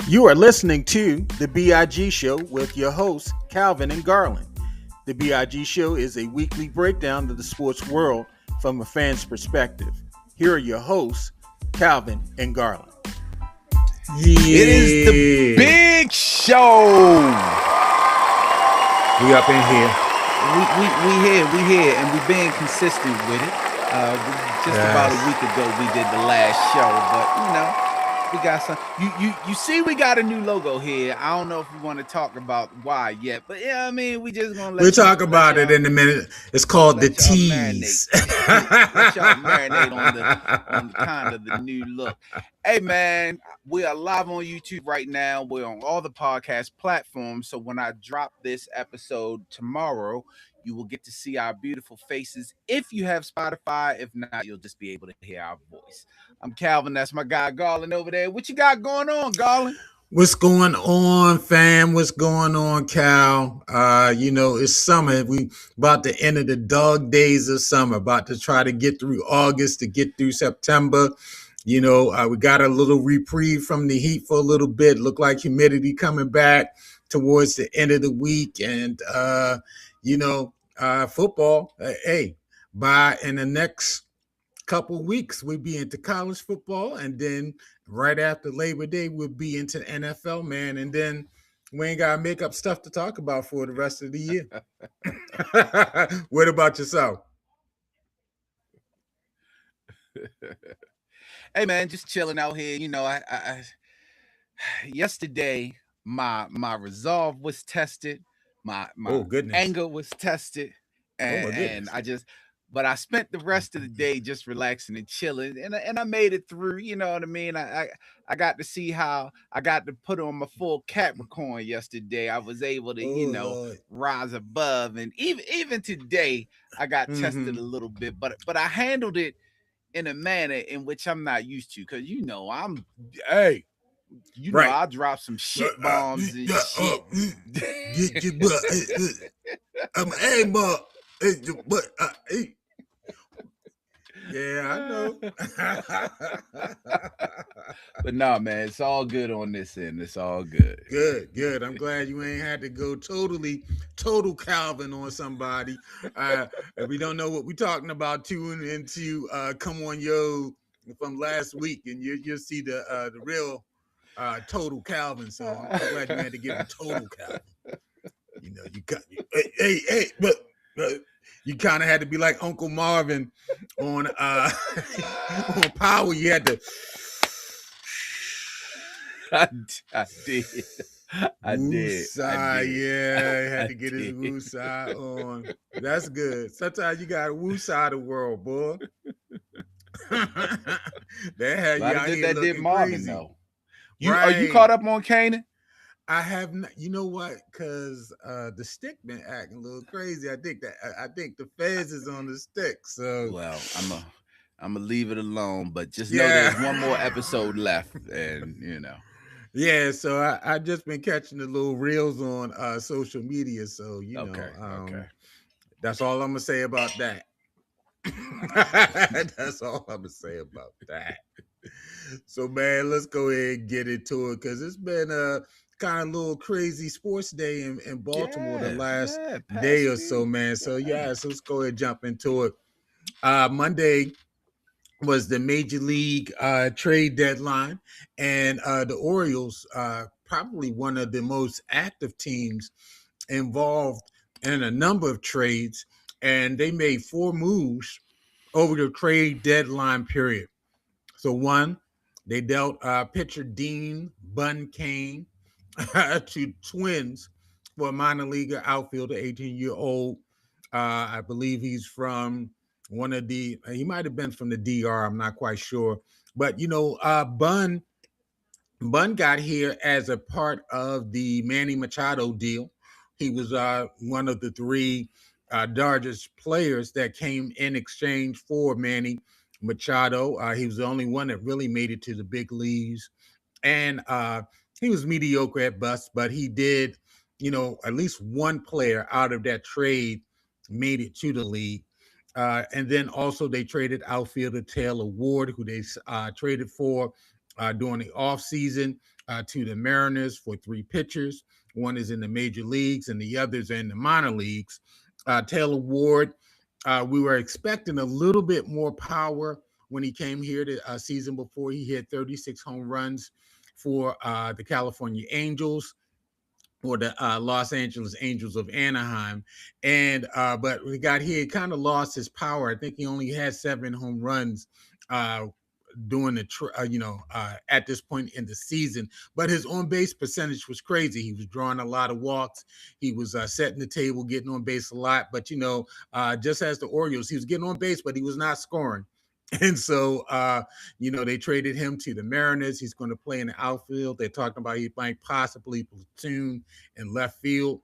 You are listening to the B.I.G Show with your hosts, Calvin and Garland. The B.I.G Show is a weekly breakdown of the sports world from a fan's perspective. Here are your hosts, Calvin and Garland. It is the big show. We up in here. We here, and we being consistent with it. About a week ago, we did the last show, but we got some. You see, we got a new logo here. I don't know if we want to talk about why yet, but we just gonna we'll talk about it in a minute. It's called the tease. Let y'all marinate on the kind of the new look. Hey man, we are live on YouTube right now. We're on all the podcast platforms. So when I drop this episode tomorrow, you will get to see our beautiful faces. If you have Spotify, if not, you'll just be able to hear our voice. I'm Calvin. That's my guy Garland over there. What you got going on, Garland? What's going on, fam? What's going on, Cal? It's summer. We about to enter the dog days of summer. About to try to get through August, to get through September. We got a little reprieve from the heat for a little bit. Look like humidity coming back towards the end of the week, and football. By in the next couple weeks, we'll be into college football, and then right after Labor Day, we'll be into the NFL, man. And then we ain't gotta make up stuff to talk about for the rest of the year. What about yourself? Hey man, just chilling out here. I yesterday my resolve was tested, my anger was tested, and I spent the rest of the day just relaxing and chilling, and I made it through. You know what I mean? I got to see how I got to put on my full Capricorn yesterday. I was able to rise above, and even today I got tested a little bit, but I handled it in a manner in which I'm not used to, because I drop some shit bombs and shit. Get your butt. I'm but yeah, I know. But no, man, it's all good on this end. It's all good. Good. I'm glad you ain't had to go total Calvin on somebody. If we don't know what we're talking about, tune into Come On Yo from last week, and you'll see the real total Calvin song. I'm glad you had to give him total Calvin. You got but you kind of had to be like Uncle Marvin on on Power. You had to. I did. I had to get his woosah on. That's good. Sometimes you got to woosah the world, boy. That had you out here looking Marvin, crazy. though. Are you caught up on Kanan? I have not. You know what? Because the stick been acting a little crazy. I think the feds is on the stick. So I'm gonna leave it alone. But just know there's one more episode left, and Yeah, so I just been catching the little reels on social media. So that's all I'm gonna say about that. That's all I'm gonna say about that. So man, let's go ahead and get into it, because it's been a kind of little crazy sports day in Baltimore the last day or so, man. So so let's go ahead and jump into it. Monday was the Major League trade deadline, and the Orioles, probably one of the most active teams involved in a number of trades, and they made 4 moves over the trade deadline period. So one, they dealt pitcher Dean Bunn-Cain to Twins for a minor leaguer outfielder, 18-year-old. I believe he's from he might have been from the DR. I'm not quite sure. But, Bunn got here as a part of the Manny Machado deal. He was one of the 3 Dodgers players that came in exchange for Manny Machado. He was the only one that really made it to the big leagues. And he was mediocre at best, but he did, at least one player out of that trade made it to the league. And then also they traded outfielder Taylor Ward, who they traded for during the offseason to the Mariners for 3 pitchers. One is in the major leagues and the others are in the minor leagues. Taylor Ward, we were expecting a little bit more power when he came here the season before. He hit 36 home runs for the California Angels, or the Los Angeles Angels of Anaheim. And but we got here, he kind of lost his power. I think he only had 7 home runs doing at this point in the season, but his on base percentage was crazy. He was drawing a lot of walks. He was setting the table, getting on base a lot. But just as the Orioles, he was getting on base, but he was not scoring. And so, they traded him to the Mariners. He's going to play in the outfield. They're talking about he might possibly platoon in left field.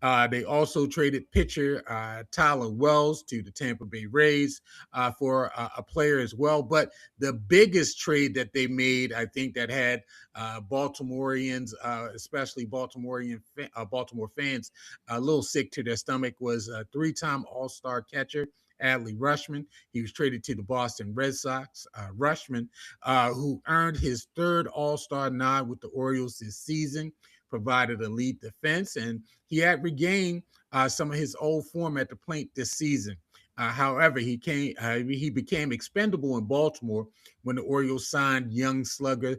They also traded pitcher Tyler Wells to the Tampa Bay Rays for a player as well. But the biggest trade that they made, I think, that had Baltimoreans, especially Baltimore fans, a little sick to their stomach, was a 3-time All-Star catcher Adley Rutschman. He was traded to the Boston Red Sox. Rutschman, who earned his 3rd All-Star nod with the Orioles this season, provided elite defense, and he had regained some of his old form at the plate this season. However, he became expendable in Baltimore when the Orioles signed young slugger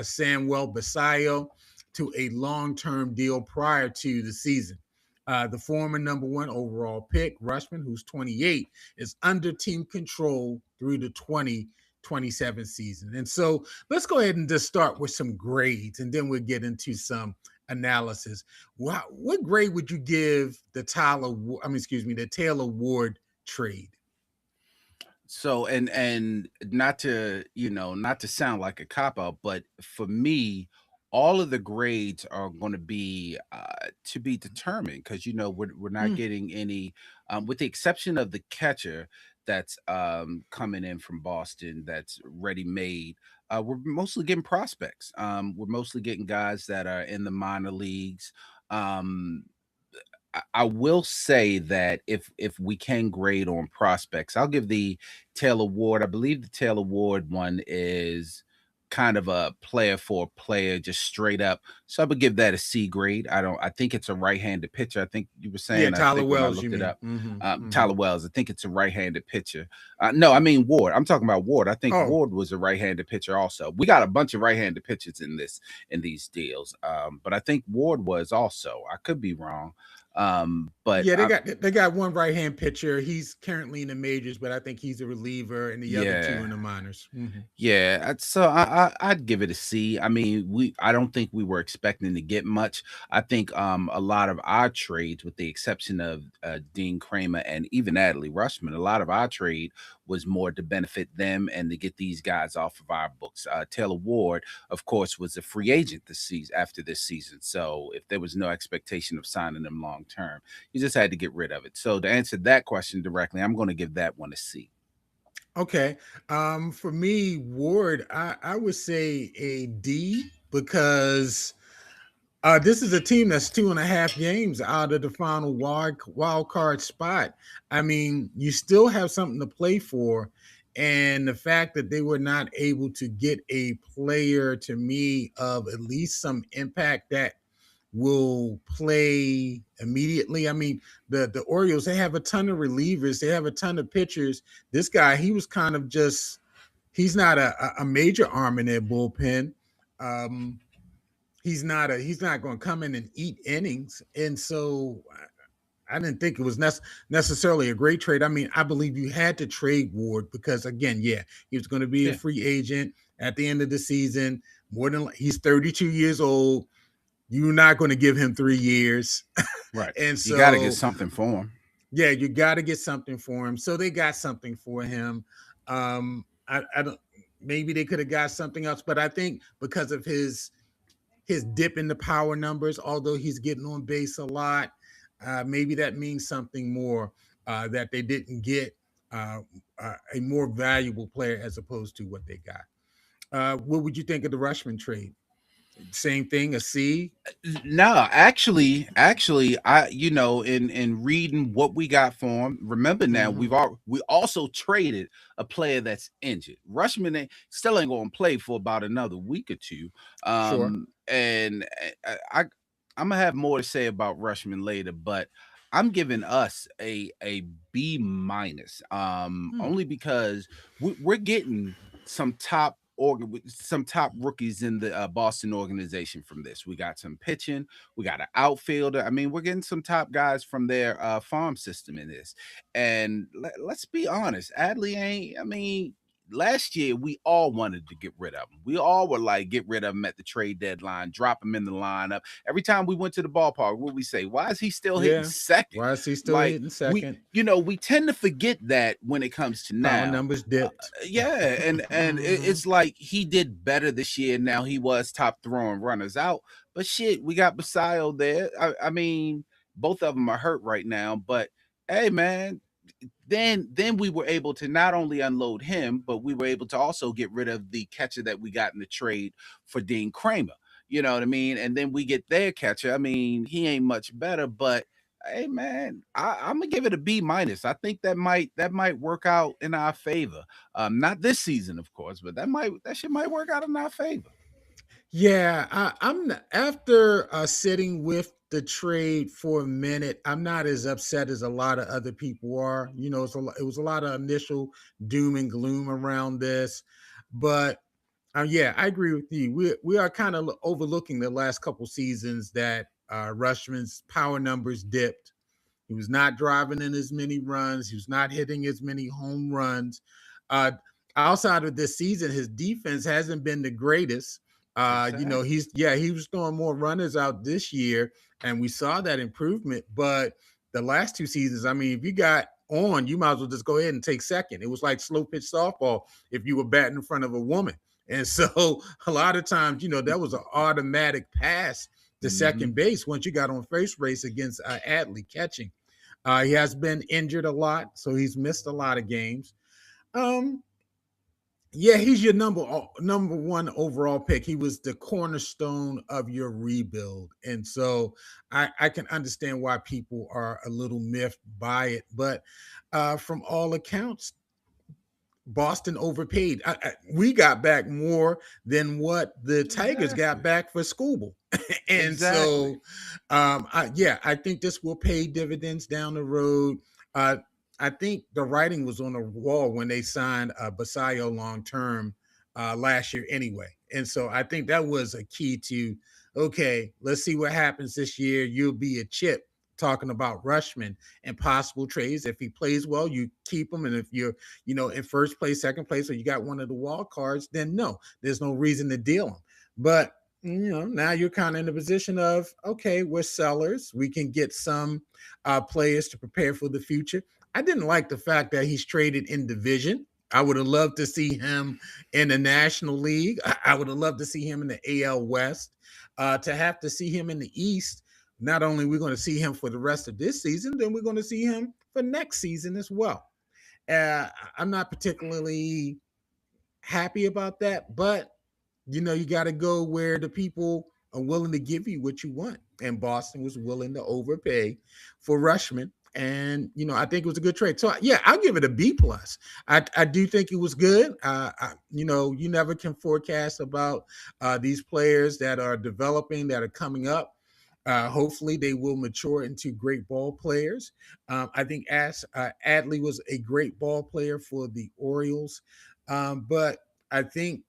Samuel Basallo to a long-term deal prior to the season. The former number 1 overall pick, Rutschman, who's 28, is under team control through the 2027 season. And so let's go ahead and just start with some grades, and then we'll get into some analysis. Wow, what grade would you give the Taylor Ward trade? So, and not to sound like a cop out, but for me, all of the grades are going to be determined, because we're not getting any, with the exception of the catcher that's coming in from Boston that's ready made. We're mostly getting prospects. We're mostly getting guys that are in the minor leagues. I will say that if we can grade on prospects, I'll give the Taylor Ward. I believe the Taylor Ward one is kind of a player for a player, just straight up. So I would give that a C grade. I think it's a right-handed pitcher. I think you were saying. Yeah, Tyler Wells. When I looked it up, Tyler Wells. I think it's a right-handed pitcher. No, I mean Ward. I'm talking about Ward. I think Ward was a right-handed pitcher also. We got a bunch of right-handed pitchers in these deals, but I think Ward was also. I could be wrong. But yeah, they got one right-hand pitcher. He's currently in the majors, but I think he's a reliever, and the other 2 in the minors. Mm-hmm. Yeah, so I'd give it a C. I mean, I don't think we were expecting to get much. I think a lot of our trades, with the exception of Dean Kramer and even Adley Rutschman, a lot of our trade was more to benefit them and to get these guys off of our books. Taylor Ward, of course, was a free agent after this season. So if there was no expectation of signing them long term, you just had to get rid of it. So to answer that question directly, I'm going to give that one a C. Okay. For me, Ward, I would say a D, because this is a team that's 2.5 games out of the final wild card spot. I mean, you still have something to play for. And the fact that they were not able to get a player, to me, of at least some impact that will play immediately. I mean, the Orioles, they have a ton of relievers. They have a ton of pitchers. This guy, he was kind of just, he's not a major arm in their bullpen. He's not going to come in and eat innings. And so I didn't think it was necessarily a great trade. I mean, I believe you had to trade Ward because, again, he was going to be a free agent at the end of the season. He's 32 years old. You're not going to give him 3 years. Right. And so you got to get something for him. Yeah, you got to get something for him. So they got something for him. I don't, maybe they could have got something else, but I think because of his dip in the power numbers, although he's getting on base a lot, maybe that means something more, that they didn't get a more valuable player as opposed to what they got. What would you think of the Rutschman trade? Same thing, a C? No, actually, in reading what we got for him. Remember now, we also traded a player that's injured. Rushman still ain't gonna play for about another week or two. Sure. And I'm gonna have more to say about Rushman later, but I'm giving us a B minus. Only because we're getting some some top rookies in the Boston organization from this. We got some pitching, we got an outfielder. I mean, we're getting some top guys from their farm system in this. And let's be honest, Adley ain't. I mean, last year we all wanted to get rid of him. We all were like, get rid of him at the trade deadline, drop him in the lineup. Every time we went to the ballpark, what we say, why is he still hitting second? Why is he still Like hitting second? we tend to forget that when it comes to now. Power numbers dipped. Yeah, and it's like he did better this year. Now he was top throwing runners out, but shit, we got Basayo there. I mean, both of them are hurt right now, but hey, man, then we were able to not only unload him, but we were able to also get rid of the catcher that we got in the trade for Dean Kramer. You know what I mean? And then we get their catcher. I mean, he ain't much better, but hey man, I'm gonna give it a B minus. I think that might work out in our favor. Not this season, of course, but that shit might work out in our favor. Yeah, I'm after sitting with the trade for a minute. I'm not as upset as a lot of other people are. You know, it was a lot of initial doom and gloom around this, but yeah, I agree with you. We are kind of overlooking the last couple seasons that Rushman's power numbers dipped. He was not driving in as many runs. He was not hitting as many home runs. Uh, Outside of this season, his defense hasn't been the greatest. He was throwing more runners out this year, and we saw that improvement. But the last two seasons, I mean, if you got on, you might as well just go ahead and take second. It was like slow pitch softball if you were batting in front of a woman. And so a lot of times, that was an automatic pass to second base once you got on first base against Adley catching. He has been injured a lot, so he's missed a lot of games. Yeah, he's your number one overall pick. He was the cornerstone of your rebuild, and so I can understand why people are a little miffed by it. But from all accounts, Boston overpaid. We got back more than what the Tigers got back for Skubal. And so, I think this will pay dividends down the road. I think the writing was on the wall when they signed Basayo long term last year anyway. And so I think that was a key to, okay, let's see what happens this year. You'll be a chip talking about Rushman and possible trades. If he plays well, you keep him. And if you're, in first place, second place, or you got one of the wild cards, then no, there's no reason to deal him. But now you're kind of in the position of, okay, we're sellers. We can get some players to prepare for the future. I didn't like the fact that he's traded in division. I would have loved to see him in the National League. I would have loved to see him in the AL West. To have to see him in the East, not only are we going to see him for the rest of this season, then we're going to see him for next season as well. I'm not particularly happy about that, but you got to go where the people are willing to give you what you want. And Boston was willing to overpay for Rushman. And, I think it was a good trade. So, yeah, I'll give it a B plus. I do think it was good. You never can forecast about these players that are developing, that are coming up. Hopefully, they will mature into great ball players. I think Adley was a great ball player for the Orioles. But I think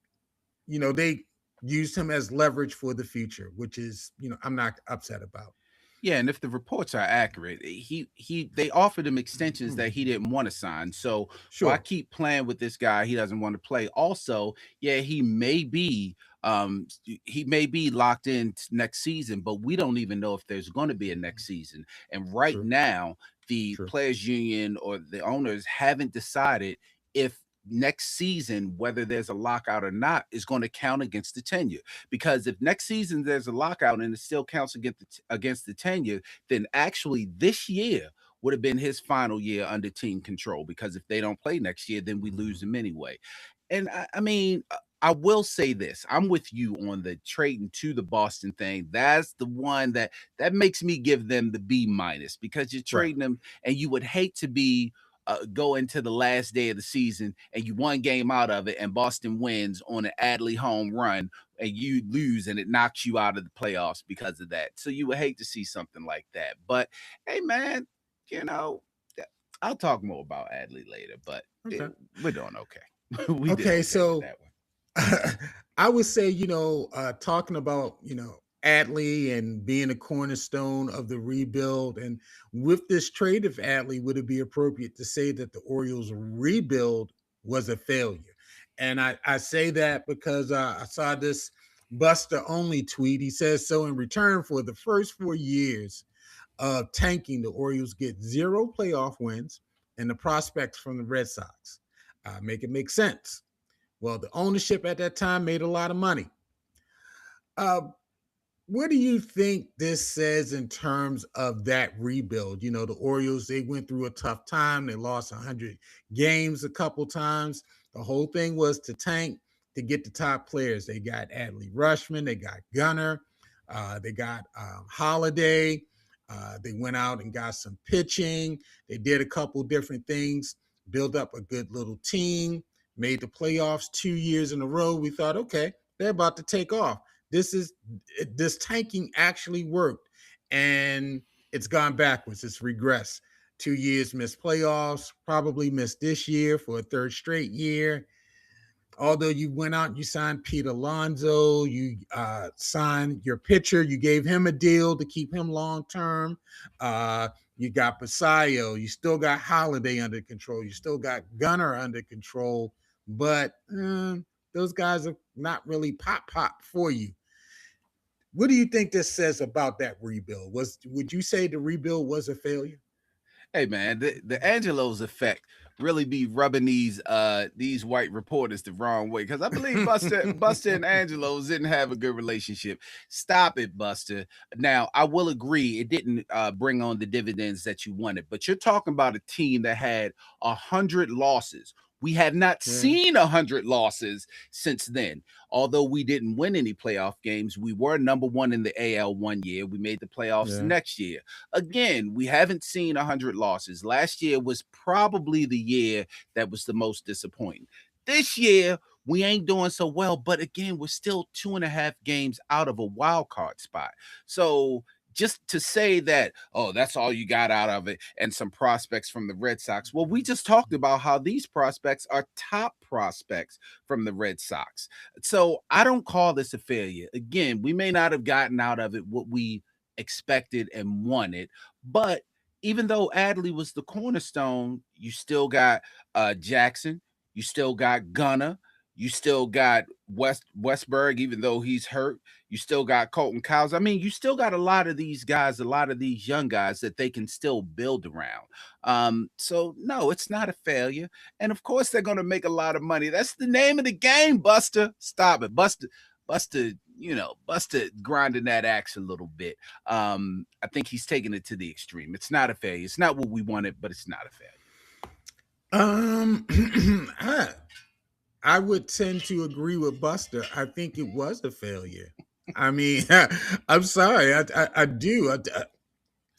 they used him as leverage for the future, which is, I'm not upset about. Yeah, and if the reports are accurate, they offered him extensions that he didn't want to sign. So why keep playing with this guy? He doesn't want to play. Also, yeah, he may be locked in next season, but we don't even know if there's going to be a next season. And right now, the players union or the owners haven't decided if next season, whether there's a lockout or not, is going to count against the tenure. Because if next season there's a lockout and it still counts against the tenure, then actually this year would have been his final year under team control. Because if they don't play next year, then we lose them anyway. And I mean, I will say this. I'm with you on the trading to the Boston thing. That's the one that makes me give them the B minus, because you're trading them, and you would hate to be go into the last day of the season and you one game out of it and Boston wins on an Adley home run and you lose and it knocks you out of the playoffs because of that. So you would hate to see something like that. But hey, man, you know, I'll talk more about Adley later, but we're doing okay. We did okay so that one. I would say, talking about, Adley and being a cornerstone of the rebuild, and with this trade of Adley, would it be appropriate to say that the Orioles rebuild was a failure? And I say that because I saw this Buster Only tweet. He says, so in return for the first 4 years of tanking, the Orioles get 0 playoff wins and the prospects from the Red Sox. Make it make sense. Well, the ownership at that time made a lot of money. What do you think this says in terms of that rebuild? The Orioles, they went through a tough time. They lost 100 games a couple times. The whole thing was to tank to get the top players. They got Adley Rutschman. They got Gunnar. They got Holiday. They went out and got some pitching. They did a couple different things, built up a good little team, made the playoffs 2 years in a row. We thought, okay, they're about to take off. This tanking actually worked, and it's gone backwards. It's regressed. 2 years missed playoffs, probably missed this year for a third straight year. Although you went out and you signed Pete Alonso, you signed your pitcher, you gave him a deal to keep him long term. You got Basayo, you still got Holiday under control, you still got Gunnar under control, but those guys are not really pop for you. What do you think this says about that rebuild? Would you say the rebuild was a failure? Hey man, the Angelos effect really be rubbing these white reporters the wrong way, because I believe Buster and Angelos didn't have a good relationship. Stop it, Buster. Now I will agree it didn't bring on the dividends that you wanted, but you're talking about a team that had 100 losses. We have not seen 100 losses since then. Although we didn't win any playoff games, we were number 1 in the AL one year. We made the playoffs the next year. Again, we haven't seen 100 losses. Last year was probably the year that was the most disappointing. This year, we ain't doing so well, but again, we're still 2.5 games out of a wild card spot. So just to say that, oh, that's all you got out of it, and some prospects from the Red Sox. Well, we just talked about how these prospects are top prospects from the Red Sox. So I don't call this a failure. Again, we may not have gotten out of it what we expected and wanted, but even though Adley was the cornerstone, you still got Jackson, you still got Gunnar, you still got Westberg, even though he's hurt. You still got Colton Cowles. I mean, you still got a lot of these guys, a lot of these young guys that they can still build around. So no, it's not a failure. And of course, they're going to make a lot of money. That's the name of the game, Buster. Stop it, Buster. Buster grinding that axe a little bit. I think he's taking it to the extreme. It's not a failure. It's not what we wanted, but it's not a failure. I would tend to agree with Buster. I think it was a failure. I mean, I'm sorry. I do.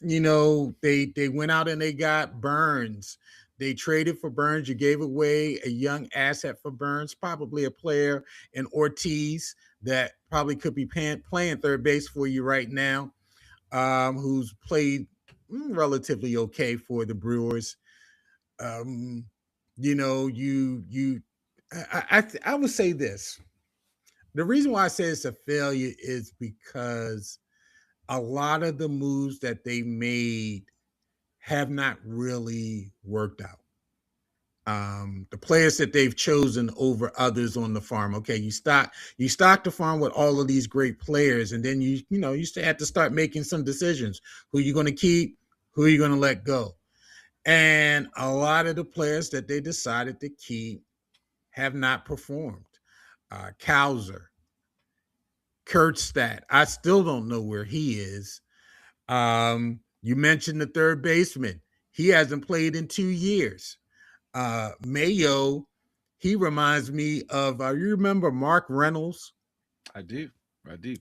They went out and they got Burns. They traded for Burns. You gave away a young asset for Burns, probably a player in Ortiz that probably could be playing third base for you right now, who's played relatively okay for the Brewers. I would say this. The reason why I say it's a failure is because a lot of the moves that they made have not really worked out. The players that they've chosen over others on the farm. Okay, you stock the farm with all of these great players, and then you still have to start making some decisions. Who you're going to keep, who you're going to let go. And a lot of the players that they decided to keep have not performed. Cowser, Kurtzstat, I still don't know where he is. You mentioned the third baseman. He hasn't played in 2 years. Mayo, He reminds me of you remember Mark Reynolds? I do.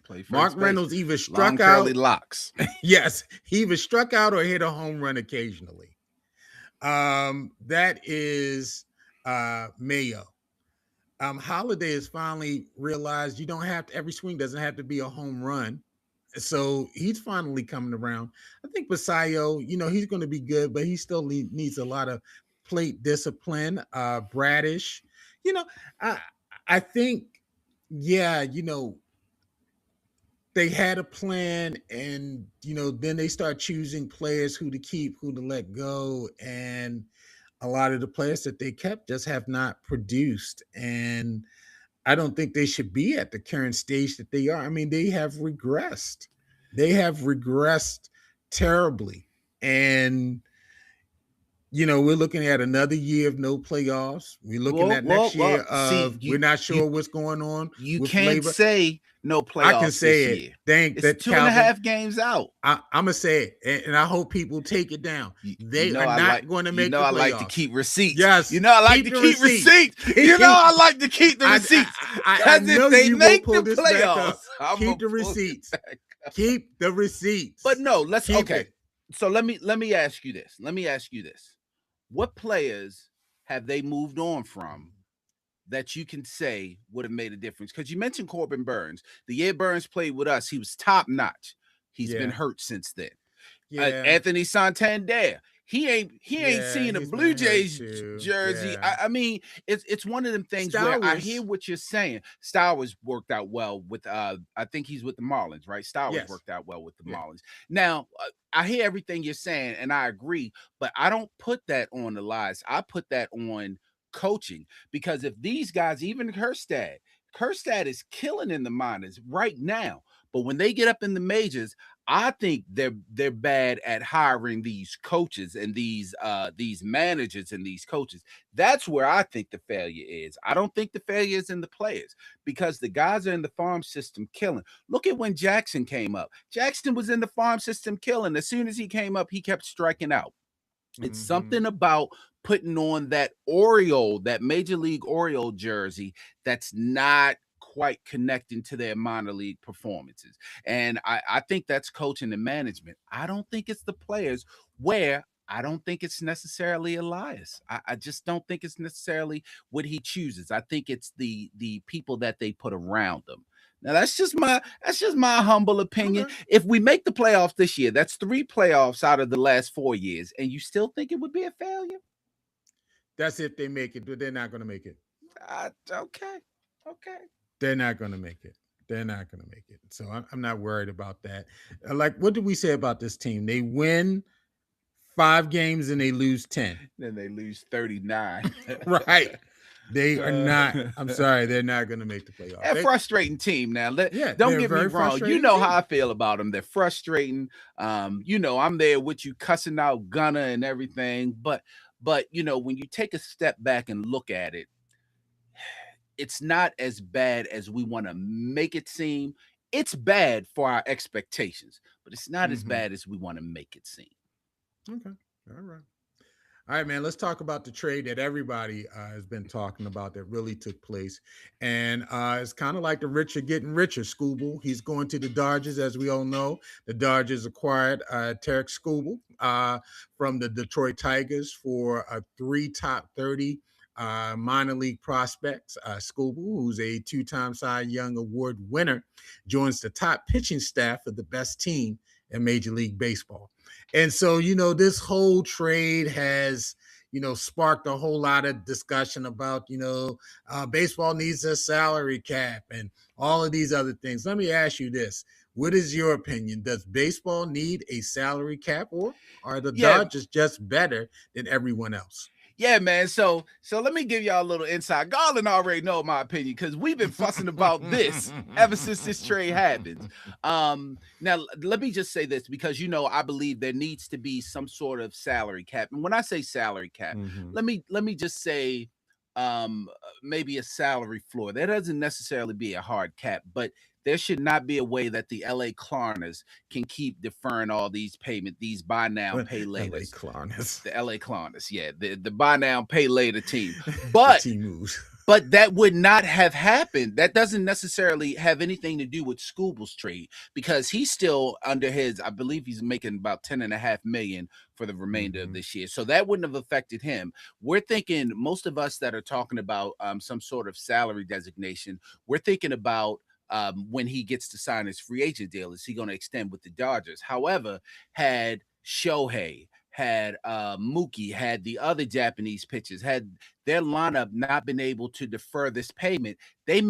Play first Mark base. Reynolds either struck Long out curly locks. Yes, he either struck out or hit a home run occasionally. That is Mayo. Holiday has finally realized you don't have to, every swing doesn't have to be a home run. So he's finally coming around. I think Basayo, he's going to be good, but he still needs a lot of plate discipline. Bradish, I I think, yeah, they had a plan, and then they start choosing players who to keep, who to let go, and a lot of the players that they kept just have not produced. And I don't think they should be at the current stage that they are. I mean, they have regressed. They have regressed terribly. And we're looking at another year of no playoffs. We're looking at next year of we're not sure what's going on. You with can't labor. Say no playoffs. I can say this it. Year. Thank it's that 2.5 games out. I'm gonna say it, and I hope people take it down. They are not going to make the playoffs. I like to keep receipts. Yes, I like to keep receipts. I like to keep the receipts. I know if they you make will pull the this playoffs, back up. Keep the receipts. Keep the receipts. But no, let's keep it. So let me ask you this. What players have they moved on from that you can say would have made a difference? Because you mentioned Corbin Burns. The year Burns played with us, he was top notch. He's been hurt since then. Anthony Santander, he ain't seen a Blue Jays jersey. I mean, it's one of them things where I hear what you're saying. Stowers worked out well with I think he's with the Marlins, right? Stowers worked out well with the Marlins. Now, I hear everything you're saying, and I agree, but I don't put that on the lies. I put that on coaching, because if these guys, even Kerstad is killing in the minors right now, but when they get up in the majors, I think they're bad at hiring these coaches and these managers and these coaches. That's where I think the failure is. I don't think the failure is in the players, because the guys are in the farm system killing. Look at when Jackson came up. Jackson was in the farm system killing. As soon as he came up, he kept striking out. It's something about putting on that Major League Oriole jersey that's not quite connecting to their minor league performances. And I think that's coaching and management. I don't think it's the players, where I don't think it's necessarily Elias. I just don't think it's necessarily what he chooses. I think it's the people that they put around them. Now that's just my humble opinion. Okay. If we make the playoffs this year, that's 3 playoffs out of the last 4 years, and you still think it would be a failure? That's if they make it, but they're not going to make it. Okay. They're not going to make it. So I'm not worried about that. Like, what did we say about this team? They win 5 games and they lose 10. Then they lose 39. Right. They are not. I'm sorry, they're not going to make the playoffs. They're a frustrating team. Now, don't get me wrong. You know how I feel about them. They're frustrating. I'm there with you, cussing out Gunner and everything. But when you take a step back and look at it, it's not as bad as we want to make it seem. It's bad for our expectations, but it's not as bad as we want to make it seem. Okay. All right, man, let's talk about the trade that everybody has been talking about that really took place. And it's kind of like the rich are getting richer. Skubal, he's going to the Dodgers, as we all know. The Dodgers acquired Tarek Skubal from the Detroit Tigers for 3 top 30 minor league prospects. Skubal, who's a 2-time Cy Young Award winner, joins the top pitching staff of the best team in Major League Baseball. And so, this whole trade has, sparked a whole lot of discussion about, baseball needs a salary cap and all of these other things. Let me ask you this. What is your opinion? Does baseball need a salary cap, or are the Dodgers just better than everyone else? Yeah, man. So let me give y'all a little insight. Garland already know my opinion, because we've been fussing about this ever since this trade happened. Now, let me just say this, because, I believe there needs to be some sort of salary cap. And when I say salary cap, let me just say maybe a salary floor. That doesn't necessarily be a hard cap, but there should not be a way that the LA Klarnas can keep deferring all these payments, these buy now, pay later. LA Klarnas. The LA Klarnas, yeah, the buy now, pay later team. But the moves. But that would not have happened. That doesn't necessarily have anything to do with Scooble's trade, because he's still under his, I believe he's making about $10.5 million for the remainder of this year. So that wouldn't have affected him. We're thinking, most of us that are talking about some sort of salary designation, we're thinking about when he gets to sign his free agent deal, is he going to extend with the Dodgers? However, had Shohei, had Mookie, had the other Japanese pitchers, had their lineup not been able to defer this payment, they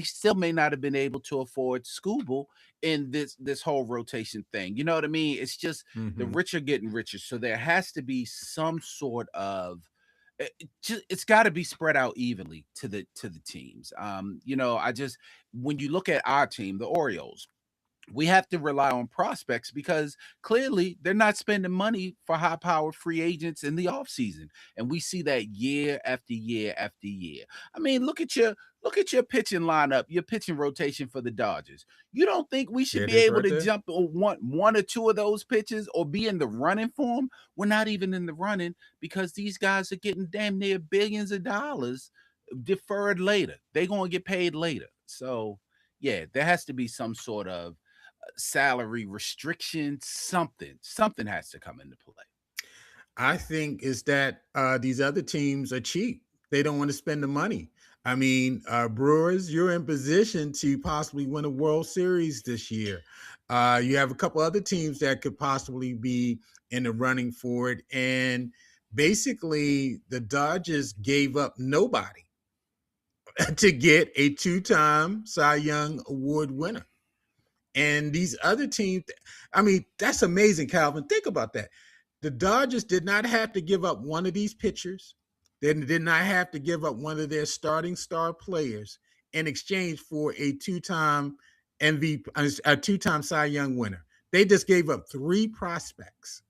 still may not have been able to afford Scooble in this whole rotation thing. You know what I mean? It's just the rich are getting richer. So there has to be some sort of, it's got to be spread out evenly to the teams. When you look at our team, the Orioles, we have to rely on prospects because clearly they're not spending money for high-powered free agents in the offseason. And we see that year after year after year. I mean, look at your pitching lineup, your pitching rotation for the Dodgers. You don't think we should be able to jump on one or two of those pitches or be in the running for them? We're not even in the running because these guys are getting damn near billions of dollars deferred later. They're going to get paid later. So, yeah, there has to be some sort of salary restriction, something has to come into play. I think is that these other teams are cheap. They don't want to spend the money. I mean, Brewers, you're in position to possibly win a World Series this year. You have a couple other teams that could possibly be in the running for it. And basically, the Dodgers gave up nobody to get a 2-time Cy Young Award winner. And these other teams, I mean, that's amazing, Calvin. Think about that. The Dodgers did not have to give up one of these pitchers. They did not have to give up one of their starting star players in exchange for a 2-time MVP, a 2-time Cy Young winner. They just gave up 3 prospects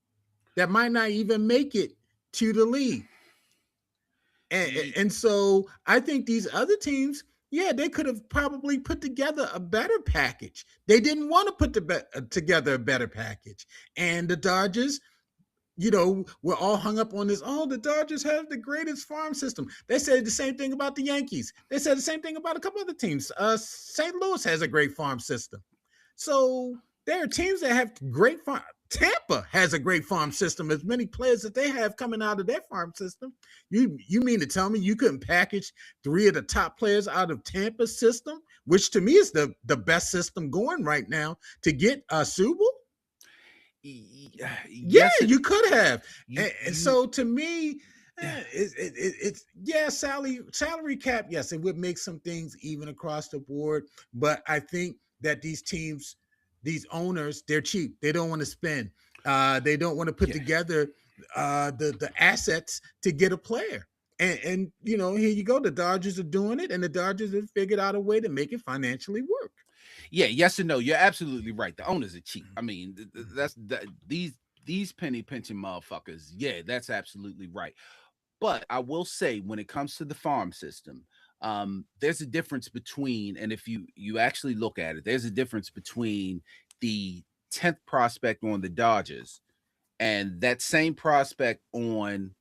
that might not even make it to the league. And so I think these other teams, yeah, they could have probably put together a better package. They didn't want to put together a better package. And the Dodgers, we're all hung up on this. Oh, the Dodgers have the greatest farm system. They said the same thing about the Yankees. They said the same thing about a couple other teams. St. Louis has a great farm system. So there are teams that have great farm. Tampa has a great farm system. As many players that they have coming out of their farm system. You mean to tell me you couldn't package 3 of the top players out of Tampa's system, which to me is the best system going right now, to get Subel? Yeah, you could have. And so to me, it's salary cap. Yes, it would make some things even across the board. But I think that these teams, these owners, they're cheap. They don't want to spend. They don't want to put together the assets to get a player. And here you go. The Dodgers are doing it, and the Dodgers have figured out a way to make it financially work. Yeah, yes and no. You're absolutely right. The owners are cheap. I mean, these penny pinching motherfuckers. Yeah, that's absolutely right. But I will say, when it comes to the farm system, there's a difference between, and if you actually look at it, there's a difference between the 10th prospect on the Dodgers and that same prospect on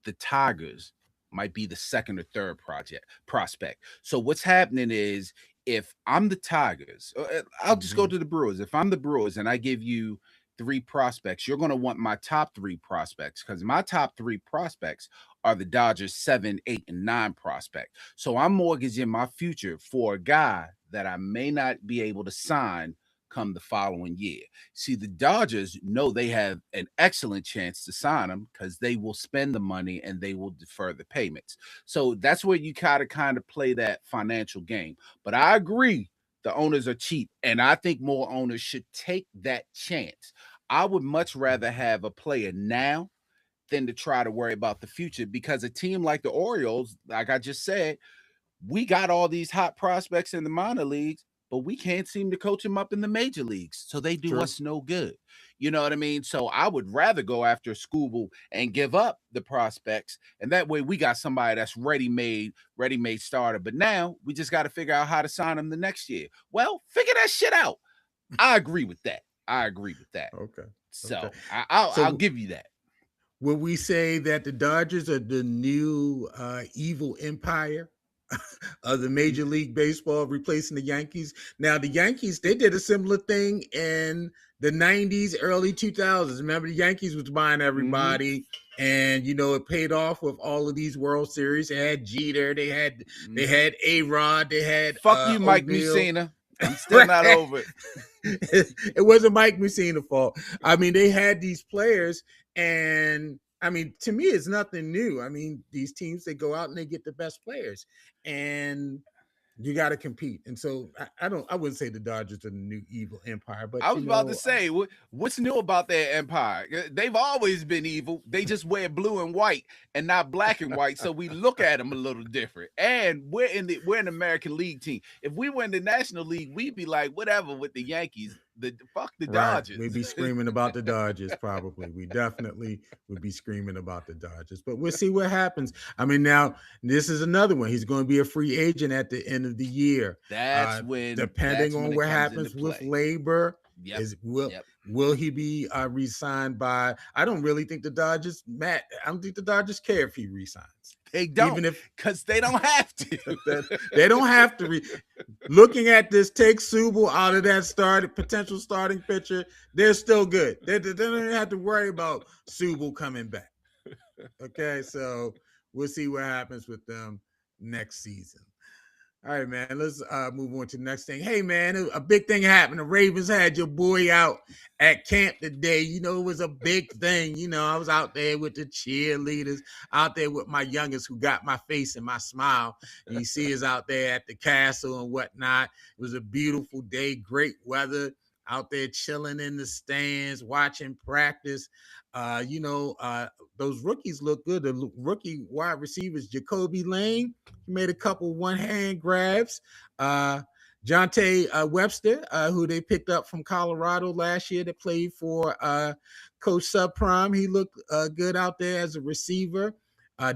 the Tigers might be the 2nd or 3rd prospect. So what's happening is, if I'm the Tigers, I'll just go to the Brewers. If I'm the Brewers and I give you 3 prospects, you're going to want my top 3 prospects, because my top 3 prospects are the Dodgers 7, 8, and 9 prospect. So I'm mortgaging my future for a guy that I may not be able to sign come the following year. See, the Dodgers know they have an excellent chance to sign him because they will spend the money and they will defer the payments. So that's where you kind of play that financial game. But I agree, the owners are cheap, and I think more owners should take that chance. I would much rather have a player now than to try to worry about the future, because a team like the Orioles, like I just said, we got all these hot prospects in the minor leagues, but we can't seem to coach them up in the major leagues. So they do us no good. You know what I mean? So I would rather go after Scooble and give up the prospects. And that way we got somebody that's ready-made starter. But now we just got to figure out how to sign him the next year. Well, figure that shit out. I agree with that. Okay. So I'll give you that. Will we say that the Dodgers are the new evil empire of the Major League Baseball, replacing the Yankees? Now, the Yankees, they did a similar thing in the 90s, early 2000s. Remember, the Yankees was buying everybody, and it paid off with all of these World Series. They had Jeter, they had A-Rod, they had fuck you, Mike Mussina. I'm still not over it. It wasn't Mike Mussina's fault. I mean, they had these players, and I mean, to me, it's nothing new. I mean, these teams, they go out and they get the best players, and you got to compete. And so I wouldn't say the Dodgers are the new evil empire, but I was about to say, what's new about their empire? They've always been evil. They just wear blue and white and not black and white, so we look at them a little different. And we're an American League team. If we were in the National League, we'd be like, whatever with the Yankees. Fuck the Dodgers. We'd be screaming about the Dodgers, probably. We definitely would be screaming about the Dodgers. But we'll see what happens. I mean, now, this is another one. He's going to be a free agent at the end of the year. That's when, depending on what happens with labor, will he be re-signed by? I don't really think the Dodgers, Matt, I don't think the Dodgers care if he resigns. They don't, because they don't have to. They don't have to. Looking at this, take Subel out of that potential starting pitcher, they're still good. They don't even have to worry about Subel coming back. Okay, so we'll see what happens with them next season. All right, man, let's move on to the next thing. Hey, man, a big thing happened. The Ravens had your boy out at camp today. It was a big thing. I was out there with the cheerleaders, out there with my youngest who got my face and my smile. And you see us out there at the castle and whatnot. It was a beautiful day, great weather, out there chilling in the stands, watching practice. Those rookies look good. The rookie wide receivers, Jacoby Lane, he made a couple one-hand grabs. Jonte Webster, who they picked up from Colorado last year, that played for Coach Subprime, he looked good out there as a receiver.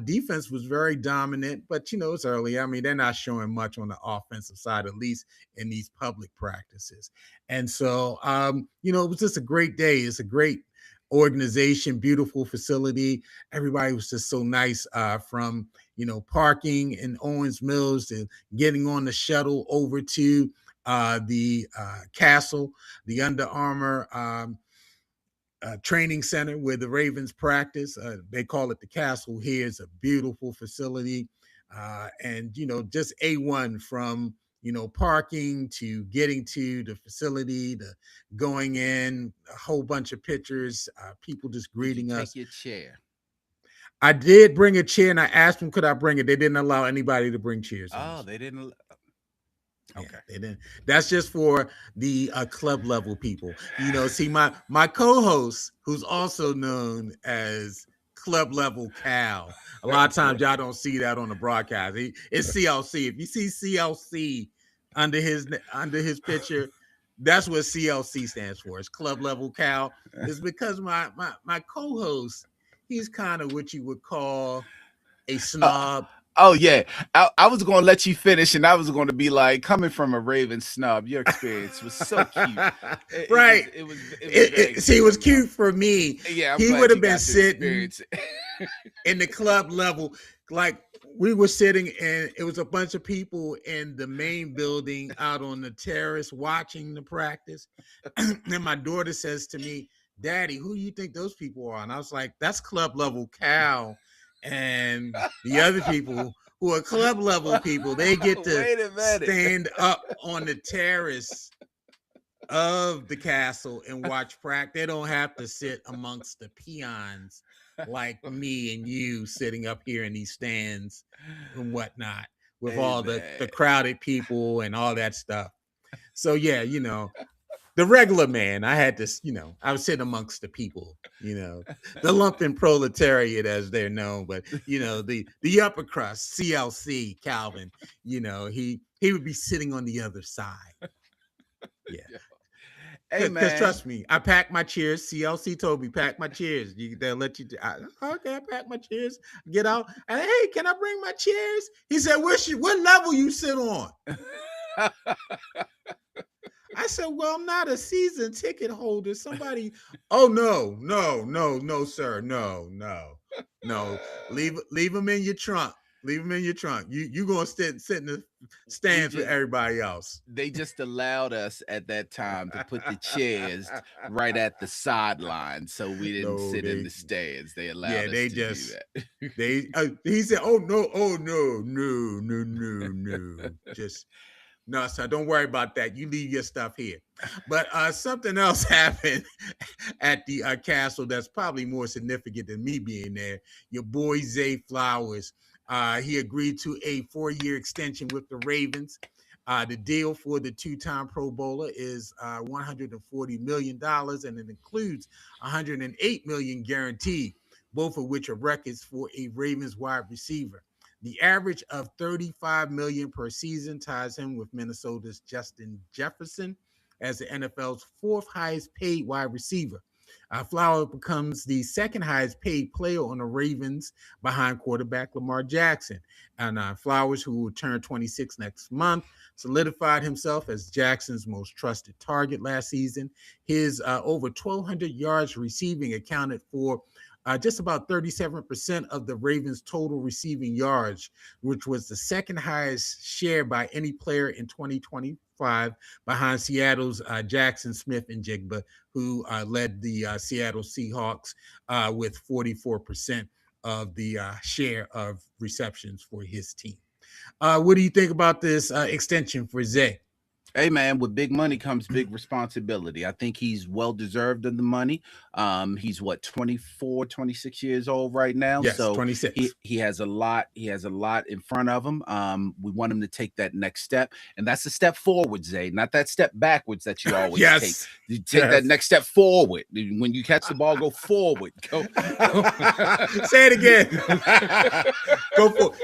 Defense was very dominant, but it's early. I mean, they're not showing much on the offensive side, at least in these public practices. And so, it was just a great day. It's a great organization, beautiful facility. Everybody was just so nice, from parking in Owens Mills to getting on the shuttle over to the castle, the Under Armour training center where the Ravens practice. They call it the castle here. It's a beautiful facility, and just A1 from parking to getting to the facility, to going in, a whole bunch of pictures, people just greeting us. Take your chair. I did bring a chair, and I asked them, could I bring it? They didn't allow anybody to bring chairs. Oh, they didn't. Okay, yeah, they didn't. That's just for the club level people. See, my co-host, who's also known as Club Level Cal. A lot of times y'all don't see that on the broadcast. It's CLC. If you see CLC under his picture, that's what CLC stands for. It's Club Level Cal. It's because my co-host, he's kind of what you would call a snob. Oh yeah, I was going to let you finish, and I was going to be like, coming from a Raven snub, your experience was so cute. Right? It was cute for me. Yeah, he would have been sitting in the club level, like we were sitting, and it was a bunch of people in the main building out on the terrace watching the practice. And my daughter says to me, "Daddy, who do you think those people are?" And I was like, "That's Club Level Cal." And the other people who are club level people, they get to stand up on the terrace of the castle and watch practice. They don't have to sit amongst the peons like me and you sitting up here in these stands and whatnot with all the crowded people and all that stuff. So yeah, the regular man, I had this, I was sitting amongst the people, the lumpen proletariat as they're known, but the upper crust, CLC, Calvin, he would be sitting on the other side. Yeah. Hey, Because trust me, I packed my chairs. CLC told me, pack my chairs. They'll let you. Okay, I pack my chairs. Get out. And hey, can I bring my chairs? He said, what level you sit on? I said, well, I'm not a season ticket holder. Somebody, oh no, sir. No. Leave them in your trunk. Leave them in your trunk. You gonna sit in the stands with everybody else. They just allowed us at that time to put the chairs right at the sideline, so we didn't sit in the stands. They allowed us to do that. He said, oh no, just. No, so don't worry about that. You leave your stuff here. But something else happened at the castle that's probably more significant than me being there. Your boy Zay Flowers, he agreed to a 4-year extension with the Ravens. The deal for the 2-time Pro Bowler is $140 million, and it includes $108 million guaranteed, both of which are records for a Ravens wide receiver. The average of $35 million per season ties him with Minnesota's Justin Jefferson as the NFL's 4th highest paid wide receiver. Flowers becomes the 2nd highest paid player on the Ravens behind quarterback Lamar Jackson. And Flowers, who will turn 26 next month, solidified himself as Jackson's most trusted target last season. His over 1,200 yards receiving accounted for just about 37% of the Ravens' total receiving yards, which was the 2nd highest share by any player in 2025, behind Seattle's Jackson Smith-Njigba, who led the Seattle Seahawks with 44% of the share of receptions for his team. What do you think about this extension for Zay? Hey, man, with big money comes big responsibility. I think he's well deserved of the money. He's 24, 26 years old right now. Yes, so 26. He has a lot. He has a lot in front of him. We want him to take that next step, and that's a step forward, Zay, not that step backwards that you always take. You take that next step forward. When you catch the ball, go forward. Go. Say it again. Go forward.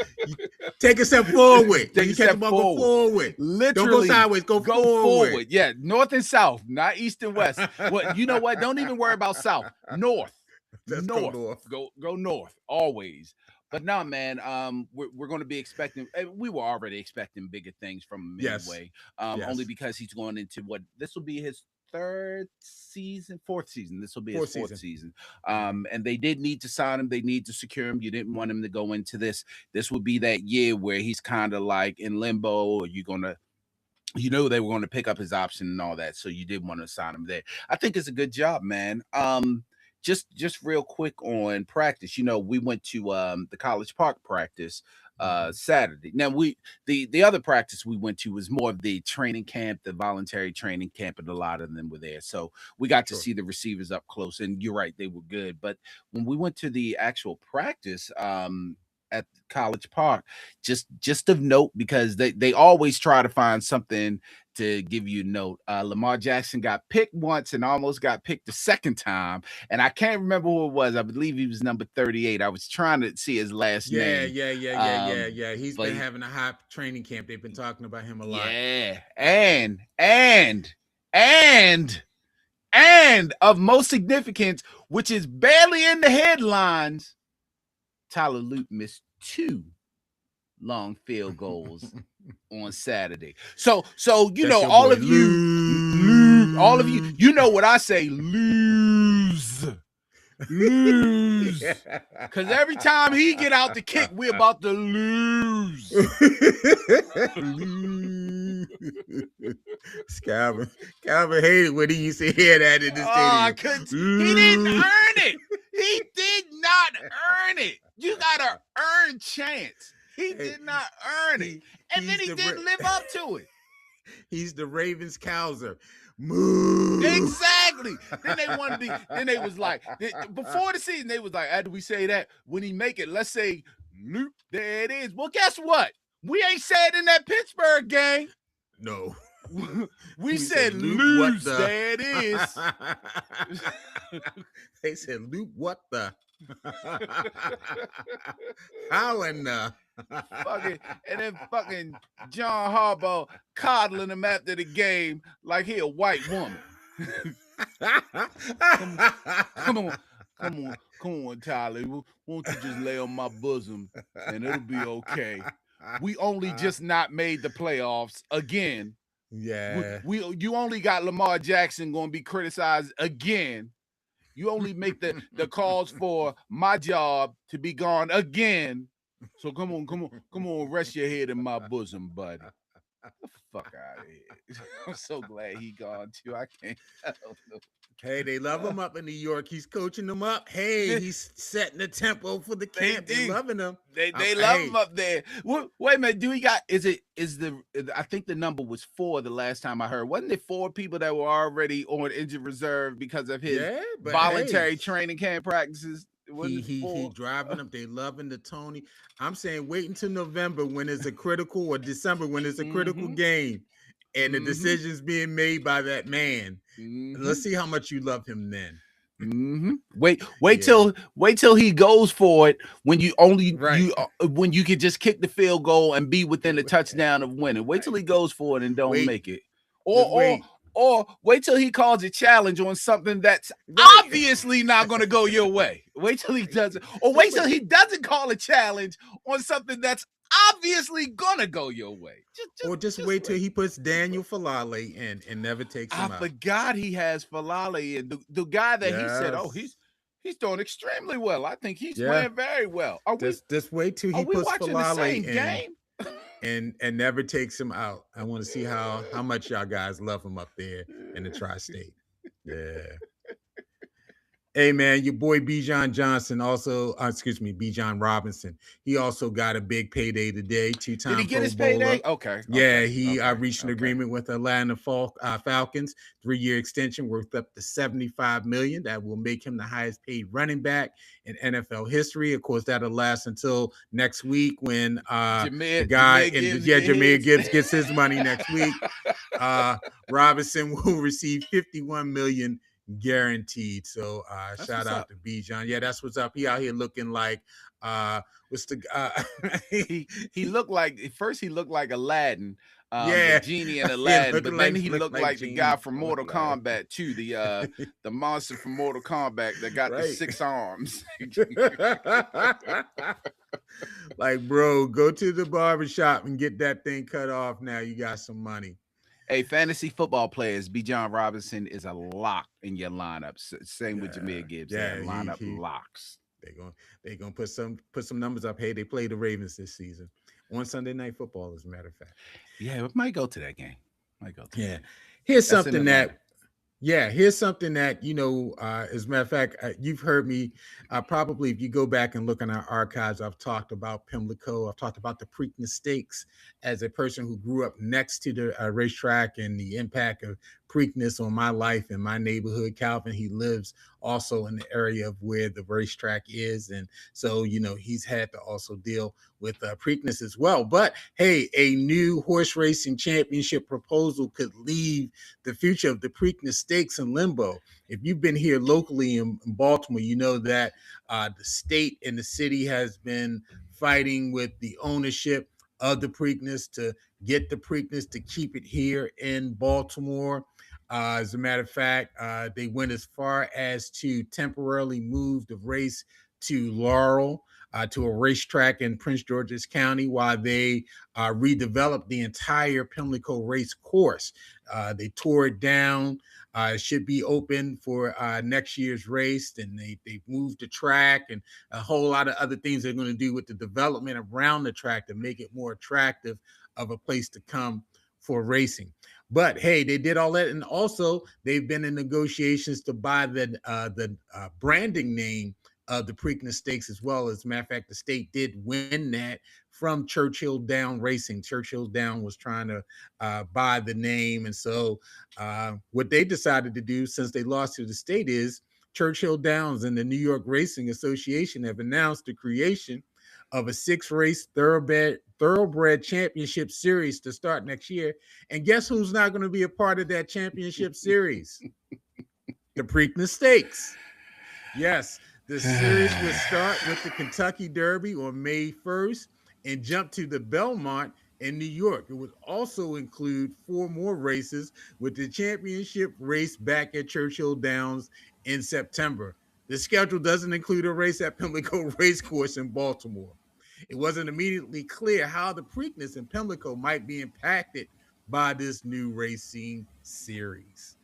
Take a step forward. Take a step forward. Go forward. Literally, don't go sideways. Go forward. Yeah, north and south, not east and west. Well, you know what? Don't even worry about south. North. Go north always. But no, man, we're going to be expecting. We were already expecting bigger things from him anyway. Only because he's going into this will be his 4th season. This will be his 4th season. And they did need to sign him. They need to secure him. You didn't want him to go into this. This would be that year where he's kind of like in limbo, or you're going to. They were going to pick up his option and all that, so you did want to sign him there. I think it's a good job, man. Just real quick on practice. We went to the College Park practice Saturday. Now the other practice we went to was more of the training camp, the voluntary training camp, and a lot of them were there. So we got to see the receivers up close, and you're right, they were good. But when we went to the actual practice, at College Park, just of note, because they always try to find something to give you a note. Lamar Jackson got picked once and almost got picked the second time, and I can't remember who it was. I believe he was number 38. I was trying to see his last name. Yeah. He's been having a hot training camp. They've been talking about him a lot. Yeah, and of most significance, which is barely in the headlines, Tyler Luke missed 2 long field goals on Saturday. So all of you, you know what I say, lose. Because every time he get out the kick, we're about to lose. Calvin hated when he used to hear that in the stadium. He didn't earn it. He did not earn it. You gotta earn chance. He did not earn it, and then he didn't live up to it. He's the Ravens Cowser. Move. Exactly. Then they was like, before the season, they was like, after we say that, when he make it, let's say, Luke, there it is. Well, guess what? We ain't said in that Pittsburgh game. No. We said lose. There it is. They said, Luke, what the? How in the? And then fucking John Harbaugh coddling him after the game like he a white woman. Come on, Tyler. Won't you just lay on my bosom and it'll be okay? We only just not made the playoffs again. Yeah. You only got Lamar Jackson going to be criticized again. You only make the calls for my job to be gone again. So come on, rest your head in my bosom, buddy. Get the fuck out of here. I'm so glad he gone too. I don't know. Hey, they love him up in New York. He's coaching them up. Hey, he's setting the tempo for the camp. They loving him. They love him up there. Wait a minute. Do we got? I think the number was 4 the last time I heard. Wasn't it 4 people that were already on injured reserve because of his voluntary training camp practices? He driving them. They loving the Tony. I'm saying wait until November when it's a critical, or December when it's a critical game, and the decision's being made by that man. Let's see how much you love him then. Wait till he goes for it when you when you can just kick the field goal and be within the touchdown of winning. Wait till he goes for it and don't make it. Or wait till he calls a challenge on something that's obviously not going to go your way. Wait till he does it. Or wait till he doesn't call a challenge on something that's obviously going to go your way. Just wait till he puts Daniel Falale in and never takes him out. I forgot he has Falale in. The guy that he said, he's doing extremely well. I think he's playing very well. Just wait till he puts Falale in. And never takes him out. I want to see how much y'all guys love him up there in the tri-state. Yeah. Hey, man, your boy Bijan Johnson also, Bijan Robinson. He also got a big payday today. 2-time Did he get Pro his Bowler. payday? Okay. Yeah, he reached an agreement with Atlanta Falcons, 3-year extension worth up to $75 million. That will make him the highest paid running back in NFL history. Of course, that'll last until next week when Jahmyr Gibbs gets his money next week. Robinson will receive $51 million guaranteed. So shout out to Bijan. Yeah, that's what's up. He out here looking like he looked like at first he looked like Aladdin. The genie in Aladdin, but then he looked like the guy from Mortal Kombat too, the monster from Mortal Kombat that got the 6 arms. Like, bro, go to the barbershop and get that thing cut off. Now you got some money. Hey, fantasy football players, Bijan Robinson is a lock in your lineups. Same with Jahmyr Gibbs. Lineup locks. They're gonna put some numbers up. Hey, they play the Ravens this season on Sunday Night Football, as a matter of fact. Yeah, it might go to that game. Here's something that as a matter of fact, you've heard me probably, if you go back and look in our archives, I've talked about Pimlico. I've talked about the Preakness Stakes as a person who grew up next to the racetrack and the impact of Preakness on my life and my neighborhood. Calvin, he lives also in the area of where the racetrack is. And so, he's had to also deal with Preakness as well. But hey, a new horse racing championship proposal could leave the future of the Preakness Stakes in limbo. If you've been here locally in Baltimore, you know that the state and the city has been fighting with the ownership of the Preakness to get the Preakness to keep it here in Baltimore. As a matter of fact, they went as far as to temporarily move the race to Laurel, to a racetrack in Prince George's County, while they redeveloped the entire Pimlico race course. They tore it down. It should be open for next year's race. And they moved the track and a whole lot of other things they're going to do with the development around the track to make it more attractive of a place to come for racing. But hey, they did all that, and also they've been in negotiations to buy the branding name of the Preakness Stakes as well. As a matter of fact, the state did win that from Churchill Down Racing. Churchill Down was trying to buy the name, and so what they decided to do, since they lost to the state, is Churchill Downs and the New York Racing Association have announced the creation of a 6-race thoroughbred championship series to start next year. And guess who's not going to be a part of that championship series? The Preakness Stakes. Yes, the series will start with the Kentucky Derby on May 1st and jumped to the Belmont in New York. It would also include 4 more races, with the championship race back at Churchill Downs in September. The schedule doesn't include a race at Pimlico Racecourse in Baltimore. It wasn't immediately clear how the Preakness in Pimlico might be impacted by this new racing series.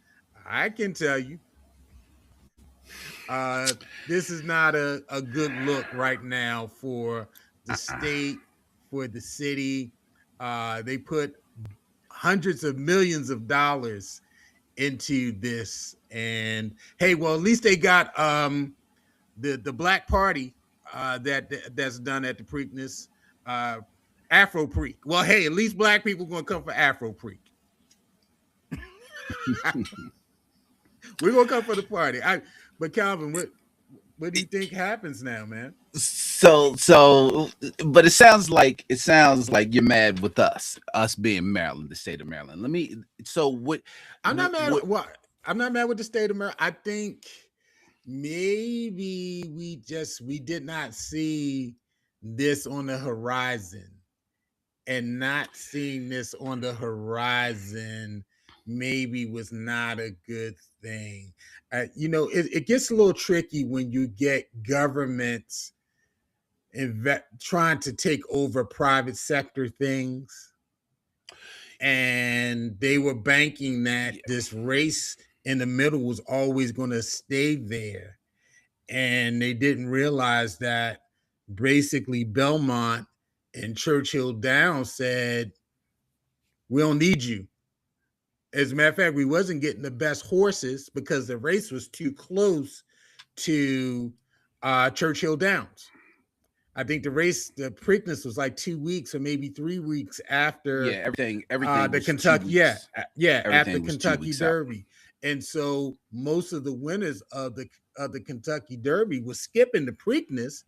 I can tell you, this is not a good look right now for the state, for the city. They put hundreds of millions of dollars into this, and hey, well, at least they got the Black Party that's done at the Preakness, Afro Preak. Well, hey, at least Black people are gonna come for Afro Preak. We're gonna come for the party. But Calvin, what do you think happens now, man? But it sounds like you're mad with us being Maryland, the state of Maryland. I'm not mad. I'm not mad with the state of Maryland. I think maybe we did not see this on the horizon, and not seeing this on the horizon maybe was not a good thing. It gets a little tricky when you get governments trying to take over private sector things, and they were banking that this race in the middle was always going to stay there, and they didn't realize that basically Belmont and Churchill Downs said, we don't need you. As a matter of fact, we wasn't getting the best horses because the race was too close to Churchill Downs. I think the Preakness was like 2 weeks or maybe 3 weeks after. Everything the Kentucky, after the Kentucky Derby, and so most of the winners of the Kentucky Derby was skipping the Preakness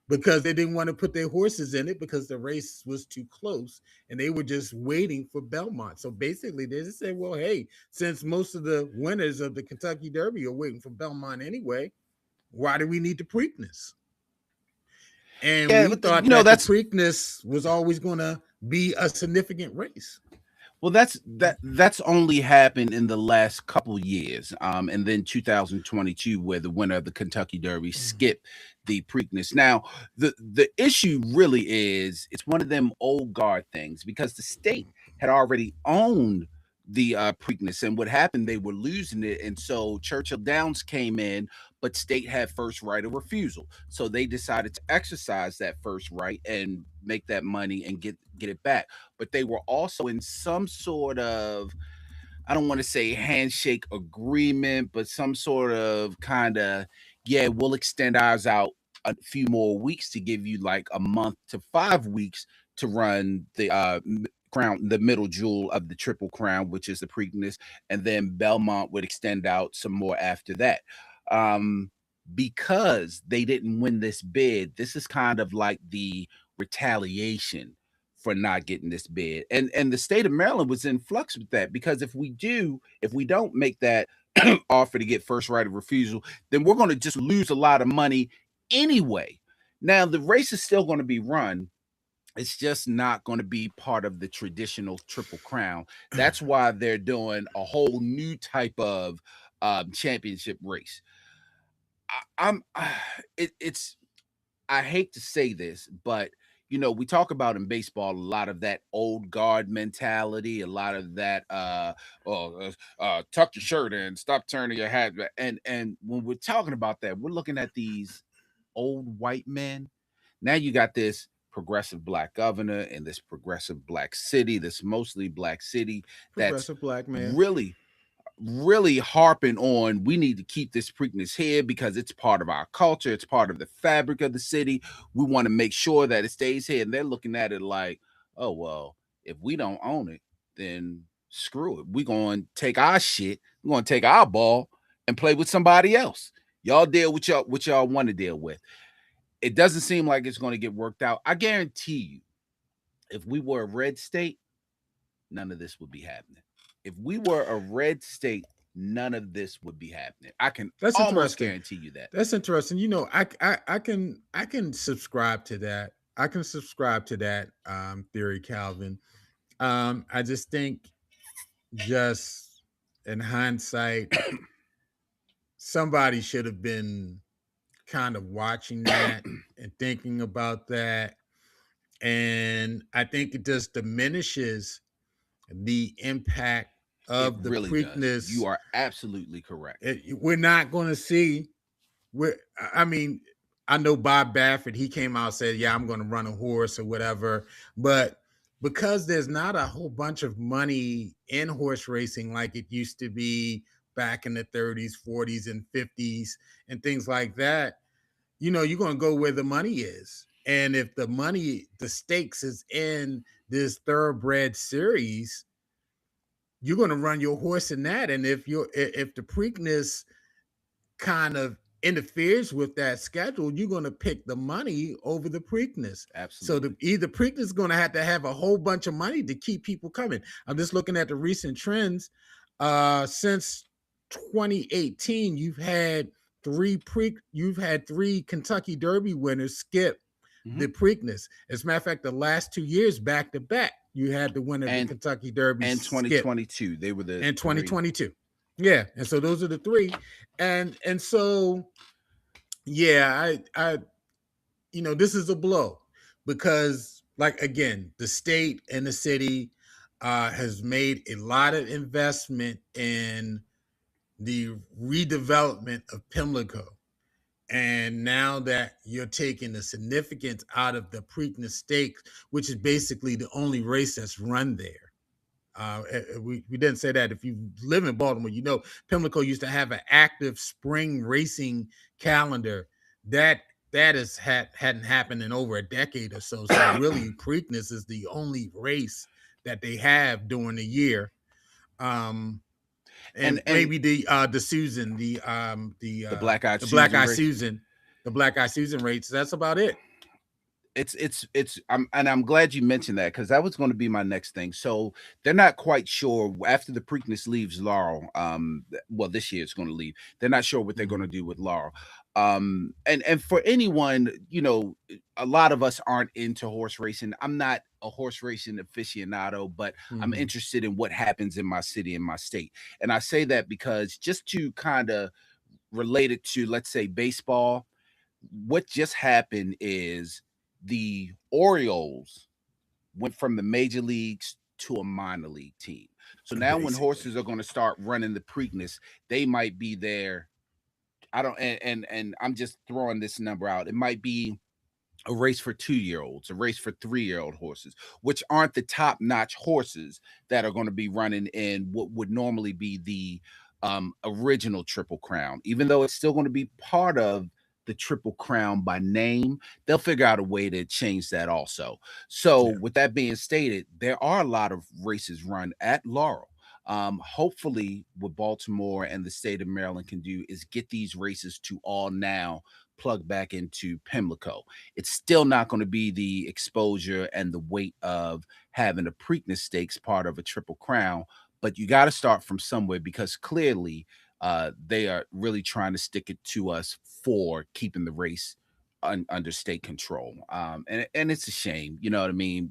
because they didn't want to put their horses in it because the race was too close, and they were just waiting for Belmont. So basically, they just said, "Well, hey, since most of the winners of the Kentucky Derby are waiting for Belmont anyway, why do we need the Preakness?" And we thought that the Preakness was always going to be a significant race. Well, that's only happened in the last couple years, and then 2022, where the winner of the Kentucky Derby skipped the Preakness. Now, the issue really is it's one of them old guard things, because the state had already owned the Preakness, and what happened, they were losing it, and so Churchill Downs came in, but state had first right of refusal, so they decided to exercise that first right and make that money and get it back. But they were also in some sort of, I don't want to say handshake agreement, but some sort of kind of, yeah, we'll extend ours out a few more weeks to give you like a month to 5 weeks to run the crown, the middle jewel of the Triple Crown, which is the Preakness, and then Belmont would extend out some more after that. Because they didn't win this bid, this is kind of like the retaliation for not getting this bid. And the state of Maryland was in flux with that, because if we don't make that offer to get first right of refusal, then we're going to just lose a lot of money anyway. Now, the race is still going to be run. It's just not going to be part of the traditional Triple Crown. That's why they're doing a whole new type of championship race. I hate to say this, but we talk about in baseball a lot of that old guard mentality, a lot of that tuck your shirt in, stop turning your head. And when we're talking about that, we're looking at these old white men. Now you got this progressive black governor in this progressive black city, this mostly black city, that's black man, really harping on, we need to keep this Preakness here because it's part of our culture, it's part of the fabric of the city. We want to make sure that it stays here. And they're looking at it like, oh, well, if we don't own it, then screw it. We're going to take our shit, we're going to take our ball and play with somebody else. Y'all deal with what y'all want to deal with. It doesn't seem like it's going to get worked out. I guarantee you, if we were a red state, none of this would be happening. If we were a red state, none of this would be happening. I can almost guarantee you that. That's interesting. I can subscribe to that. I can subscribe to that theory, Calvin. I just think, just in hindsight, somebody should have been kind of watching that and thinking about that. And I think it just diminishes the impact of the really Preakness. Does. You are absolutely correct. We're not going to see. I mean, I know Bob Baffert, he came out and said, yeah, I'm going to run a horse or whatever. But because there's not a whole bunch of money in horse racing like it used to be back in the 30s, 40s, and 50s and things like that, you're going to go where the money is. And if the stakes is in this thoroughbred series, you're going to run your horse in that. And if the Preakness kind of interferes with that schedule, you're going to pick the money over the Preakness. Absolutely. So either Preakness is going to have a whole bunch of money to keep people coming. I'm just looking at the recent trends. Since 2018, you've had three Kentucky Derby winners skip the Preakness. As a matter of fact, the last 2 years back to back, you had the winner of the Kentucky Derby and 2022. They were the and 2022. Yeah, and so those are the three, and so yeah, I this is a blow because, like, again, the state and the city has made a lot of investment in the redevelopment of Pimlico. And now that you're taking the significance out of the Preakness Stakes, which is basically the only race that's run there. We didn't say that. If you live in Baltimore, Pimlico used to have an active spring racing calendar. That hadn't happened in over a decade or so. So really, Preakness is the only race that they have during the year. And maybe the Susan, the Black-Eyed Susan, the Black-Eyed Susan race. That's about it. I'm glad you mentioned that, because that was going to be my next thing. So they're not quite sure after the Preakness leaves Laurel. Well, this year it's going to leave. They're not sure what they're going to do with Laurel. And for anyone, a lot of us aren't into horse racing. I'm not a horse racing aficionado, but I'm interested in what happens in my city and my state. And I say that because, just to kind of relate it to, let's say, baseball, what just happened is the Orioles went from the major leagues to a minor league team. So now when horses are going to start running the Preakness, they might be there. I don't, and I'm just throwing this number out. It might be a race for 2-year-olds, a race for 3-year-old horses, which aren't the top-notch horses that are going to be running in what would normally be the original Triple Crown. Even though it's still going to be part of the Triple Crown by name, they'll figure out a way to change that also. So with that being stated, there are a lot of races run at Laurel. Hopefully what Baltimore and the state of Maryland can do is get these races to all now plug back into Pimlico. It's still not going to be the exposure and the weight of having a Preakness Stakes part of a Triple Crown, but you got to start from somewhere, because clearly they are really trying to stick it to us for keeping the race under state control. And it's a shame, you know what I mean?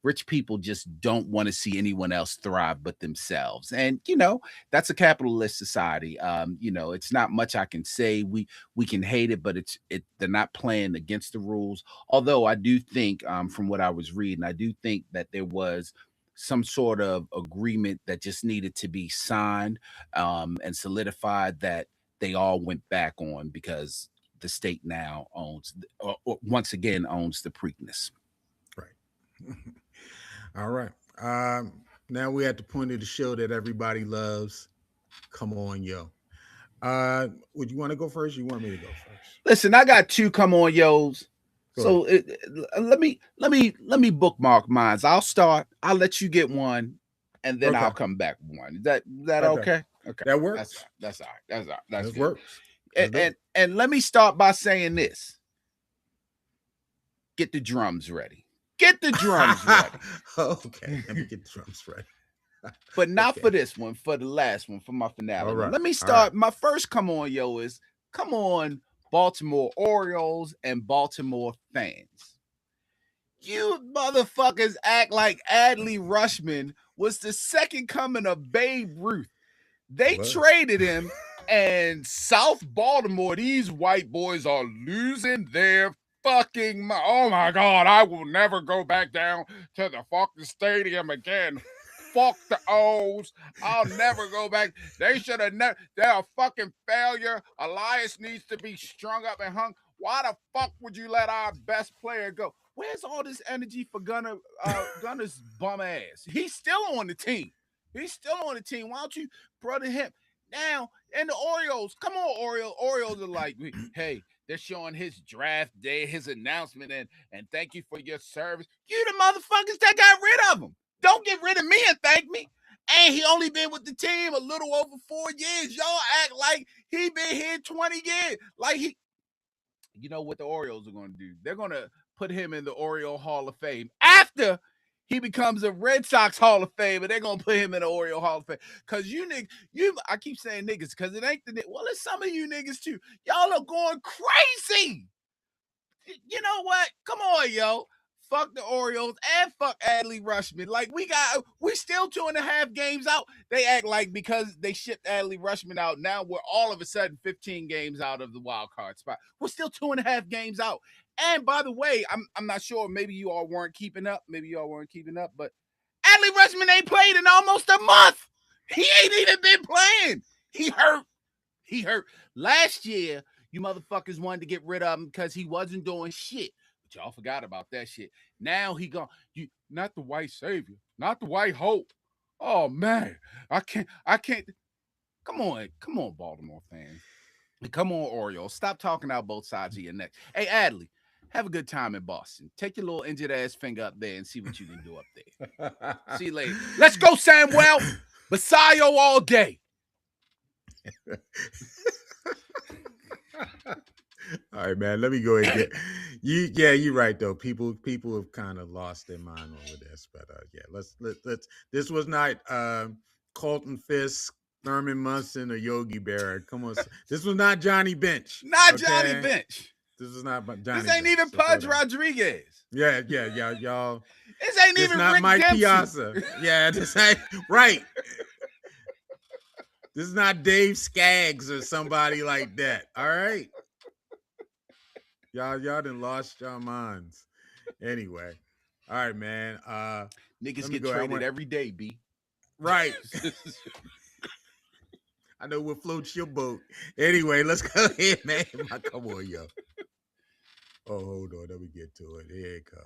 Rich people just don't want to see anyone else thrive but themselves. And, that's a capitalist society. It's not much I can say. We can hate it, but they're not playing against the rules. Although I do think, from what I was reading, I do think that there was some sort of agreement that just needed to be signed and solidified, that they all went back on, because the state now once again owns the Preakness. Right. All right. Now we're at the point of the show that everybody loves. Come on, yo. Would you want to go first? Or you want me to go first? Listen, I got 2 come on yos. So let me bookmark mine. I'll start. I'll let you get one, and then I'll come back with one. Is that okay? Okay, that works. That's all right. That's that works. And let me start by saying this: get the drums ready. Get the drums ready. Okay, let me get the drums ready. But not for this one, for the last one, for my finale. Right. Let me start. Right. My first come on, yo, is come on, Baltimore Orioles and Baltimore fans. You motherfuckers act like Adley Rushman was the second coming of Babe Ruth. They traded him, and South Baltimore, these white boys are losing their fucking mind. Oh my God, I will never go back down to the fucking stadium again. Fuck the O's. I'll never go back. They should have never. They're a fucking failure. Elias needs to be strung up and hung. Why the fuck would you let our best player go? Where's all this energy for Gunner's bum ass? He's still on the team. He's still on the team. Why don't you brother him now? And the Orioles, come on, Orioles are like, hey, they're showing his draft day, his announcement, and thank you for your service. You the motherfuckers that got rid of him. Don't get rid of me and thank me. And he only been with the team a little over 4 years. Y'all act like he been here 20 years. Like he, you know what the Orioles are going to do? They're going to put him in the Oriole Hall of Fame after he becomes a Red Sox Hall of Fame, and they're going to put him in the Oriole Hall of Fame. Because you niggas, I keep saying niggas because it ain't well, it's some of you niggas too. Y'all are going crazy. You know what? Come on, yo. Fuck the Orioles and fuck Adley Rushman. Like, we still 2.5 games out. They act like because they shipped Adley Rushman out, now we're all of a sudden 15 games out of the wild card spot. We're still 2.5 games out. And by the way, I'm not sure. Maybe you all weren't keeping up. But Adley Rushman ain't played in almost a month. He ain't even been playing. He hurt. Last year, you motherfuckers wanted to get rid of him because he wasn't doing shit. But y'all forgot about that shit. Now he gone. You not the white savior, not the white hope. Oh man, I can't. Come on, Baltimore fans. Come on, Orioles. Stop talking out both sides of your neck. Hey, Adley, have a good time in Boston. Take your little injured ass finger up there and see what you can do up there. See you later. Let's go, Samuel. Basayo all day. All right, man. Let me go ahead and get you. Yeah, you're right though. People have kind of lost their mind over this, but yeah, let's. This was not Colton Fisk, Thurman Munson, or Yogi Berra. Come on, this was not Johnny Bench. Not okay? Johnny Bench. This is not Johnny. This ain't Bench, even Pudge Rodriguez. Yeah, y'all. This ain't even not Rick Mike Dempsey. Piazza. Yeah, this ain't right. This is not Dave Skaggs or somebody like that. All right. Y'all done lost your minds. Anyway. All right, man. Niggas get traded every day, B. Right. I know what floats your boat. Anyway, let's go ahead, man. Come on, yo. Oh, hold on. Let me get to it. Here it comes.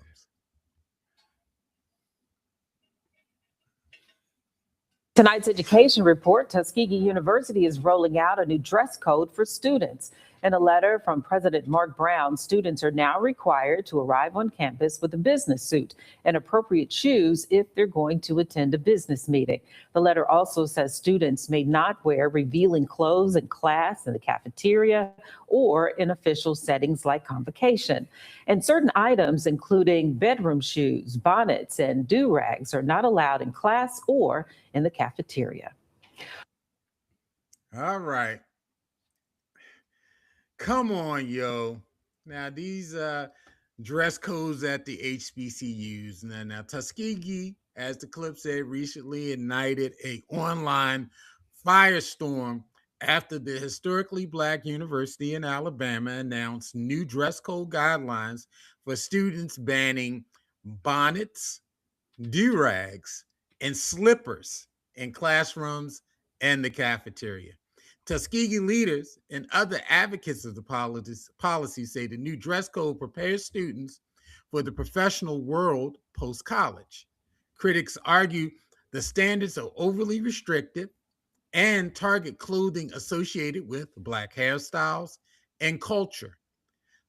Tonight's education report, Tuskegee University is rolling out a new dress code for students. In a letter from President Mark Brown, students are now required to arrive on campus with a business suit and appropriate shoes if they're going to attend a business meeting. The letter also says students may not wear revealing clothes in class, in the cafeteria, or in official settings like convocation. And certain items, including bedroom shoes, bonnets, and do-rags, are not allowed in class or in the cafeteria. All right. Come on, yo. Now, these dress codes at the HBCUs. Now, Tuskegee, as the clip said, recently ignited an online firestorm after the historically Black university in Alabama announced new dress code guidelines for students banning bonnets, do-rags, and slippers in classrooms and the cafeteria. Tuskegee leaders and other advocates of the policy say the new dress code prepares students for the professional world post-college. Critics argue the standards are overly restrictive and target clothing associated with Black hairstyles and culture.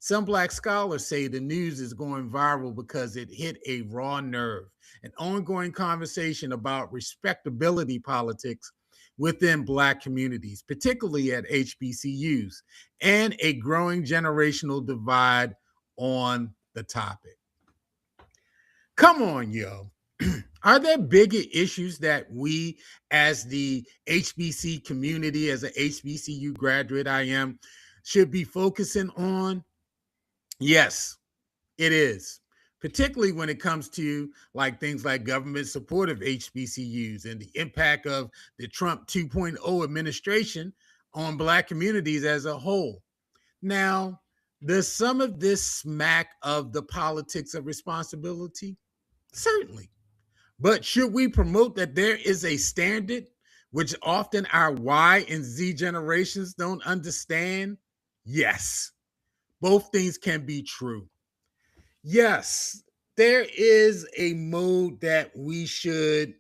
Some Black scholars say the news is going viral because it hit a raw nerve, an ongoing conversation about respectability politics within Black communities, particularly at HBCUs, and a growing generational divide on the topic. Come on, yo. Are there bigger issues that we, as the HBC community, as an HBCU graduate I am, should be focusing on? Yes, it is. particularly when it comes to like things like government support of HBCUs and the impact of the Trump 2.0 administration on Black communities as a whole. Now, does some of this smack of the politics of responsibility? Certainly. But should we promote that there is a standard which often our Y and Z generations don't understand? Yes. Both things can be true. Yes, there is a mode that we should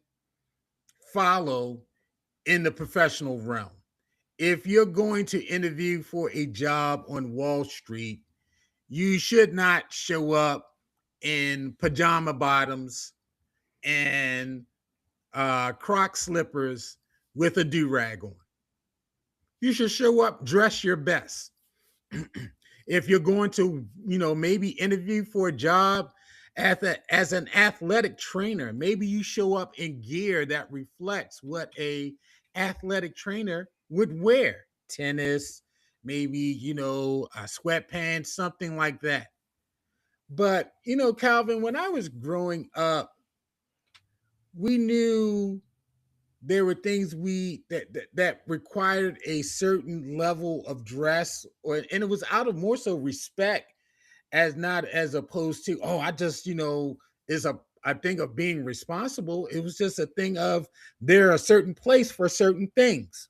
follow in the professional realm. If you're going to interview for a job on Wall Street, you should not show up in pajama bottoms and Croc slippers with a do-rag on. You should show up, dress your best. If you're going to, maybe interview for a job as an athletic trainer, maybe you show up in gear that reflects what a athletic trainer would wear. Tennis, maybe, sweatpants, something like that. But, Calvin, when I was growing up, we knew there were things that required a certain level of dress, and it was out of more so respect, as opposed to, I just, is a thing of being responsible. It was just a thing of there are a certain place for certain things.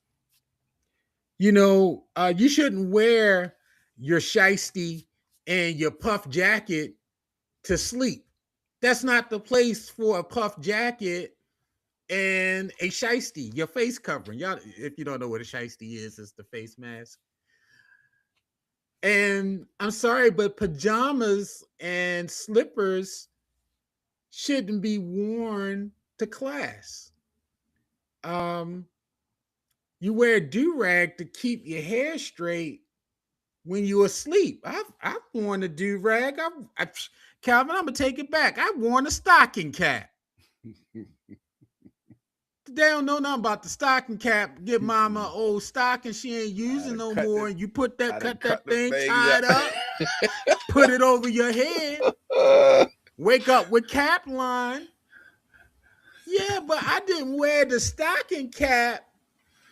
You shouldn't wear your shiesty and your puff jacket to sleep. That's not the place for a puff jacket and a shiesty, your face covering. Y'all, if you don't know what a shiesty is, it's the face mask. And I'm sorry, but pajamas and slippers shouldn't be worn to class. You wear a do-rag to keep your hair straight when you're asleep. I've worn a do-rag. Calvin, I'm gonna take it back. I've worn a stocking cap. They don't know nothing about the stocking cap. Give mama an old stocking she ain't using no more. And you cut that thing, tie it up, put it over your head, wake up with cap line. Yeah, but I didn't wear the stocking cap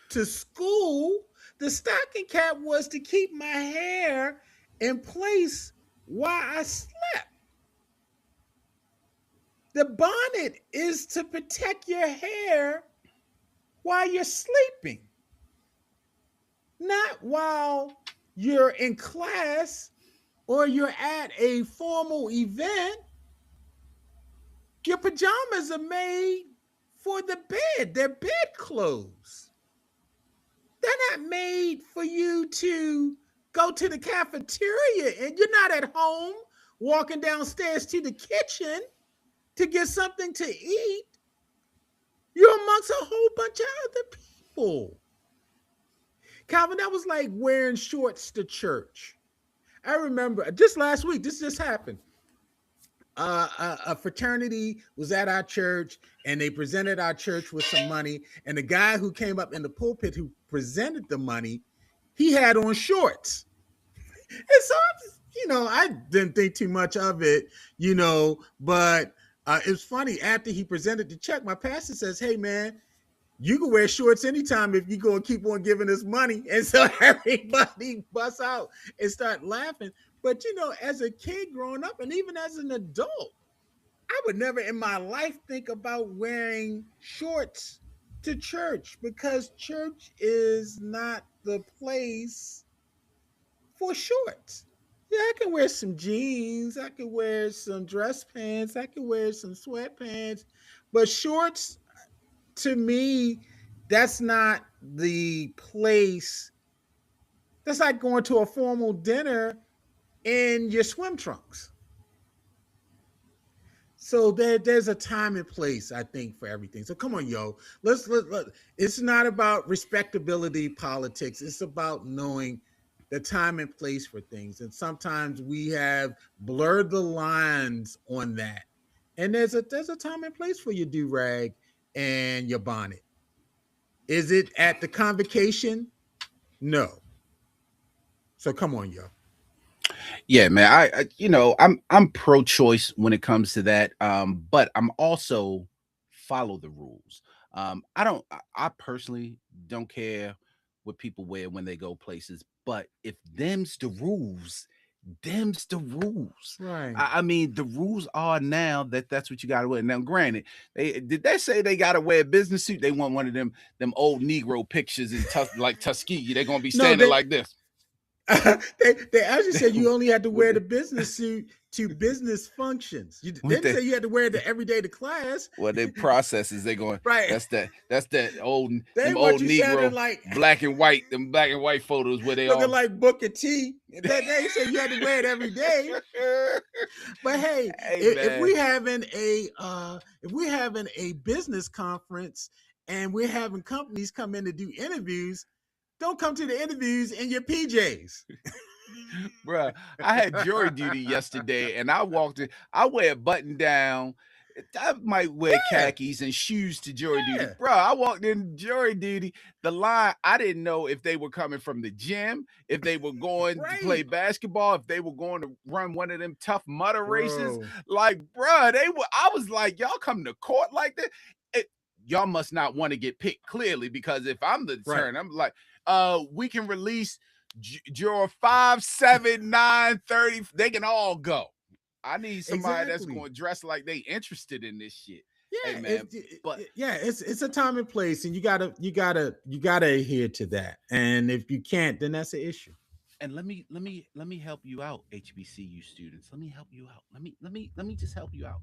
to school. The stocking cap was to keep my hair in place while I slept. The bonnet is to protect your hair while you're sleeping, not while you're in class or you're at a formal event. Your pajamas are made for the bed. They're bed clothes. They're not made for you to go to the cafeteria, and you're not at home walking downstairs to the kitchen to get something to eat. You're amongst a whole bunch of other people. Calvin, that was like wearing shorts to church. I remember just last week, this just happened. A fraternity was at our church, and they presented our church with some money. And the guy who came up in the pulpit who presented the money, he had on shorts. And so, I didn't think too much of it, but it was funny. After he presented the check, my pastor says, "Hey, man, you can wear shorts anytime if you go and keep on giving us money." And so everybody busts out and start laughing. But, as a kid growing up, and even as an adult, I would never in my life think about wearing shorts to church, because church is not the place for shorts. Yeah, I can wear some jeans. I can wear some dress pants. I can wear some sweatpants. But shorts, to me, that's not the place. That's like going to a formal dinner in your swim trunks. So there's a time and place, I think, for everything. So come on, yo. Let's. It's not about respectability politics. It's about knowing the time and place for things. And sometimes we have blurred the lines on that. And there's a time and place for your do-rag and your bonnet. Is it at the convocation? No. So come on, yo. Yeah, man. I'm pro-choice when it comes to that. But I'm also follow the rules. I personally don't care what people wear when they go places, but if them's the rules. Right. I mean, the rules are now that's what you got to wear. Now, granted, they say they got to wear a business suit. They want one of them old Negro pictures in like Tuskegee. They're gonna be standing like this. They actually said you only had to wear the business suit to business functions. You didn't say you had to wear it every day to class. Well, their processes, they going right. That's that old old Negro like black and white photos where they looking all like Booker T. They said you had to wear it every day. But hey, if we're having a business conference and we're having companies come in to do interviews, don't come to the interviews in your PJs. Bruh, I had jury duty yesterday and I walked in. I wear a button down. I might wear khakis and shoes to jury duty. Bro, I walked in jury duty. The line, I didn't know if they were coming from the gym, if they were going to play basketball, if they were going to run one of them tough Mudder races. Like, bro, I was like, y'all come to court like that? Y'all must not want to get picked, clearly, because if I'm the attorney, I'm like, we can release juror 5, 7, 9, 30. They can all go. I need somebody that's going to dress like they interested in this shit. Yeah, hey, man. It's a time and place, and you gotta adhere to that. And if you can't, then that's an issue. And let me help you out, HBCU students. Let me help you out. Let me just help you out.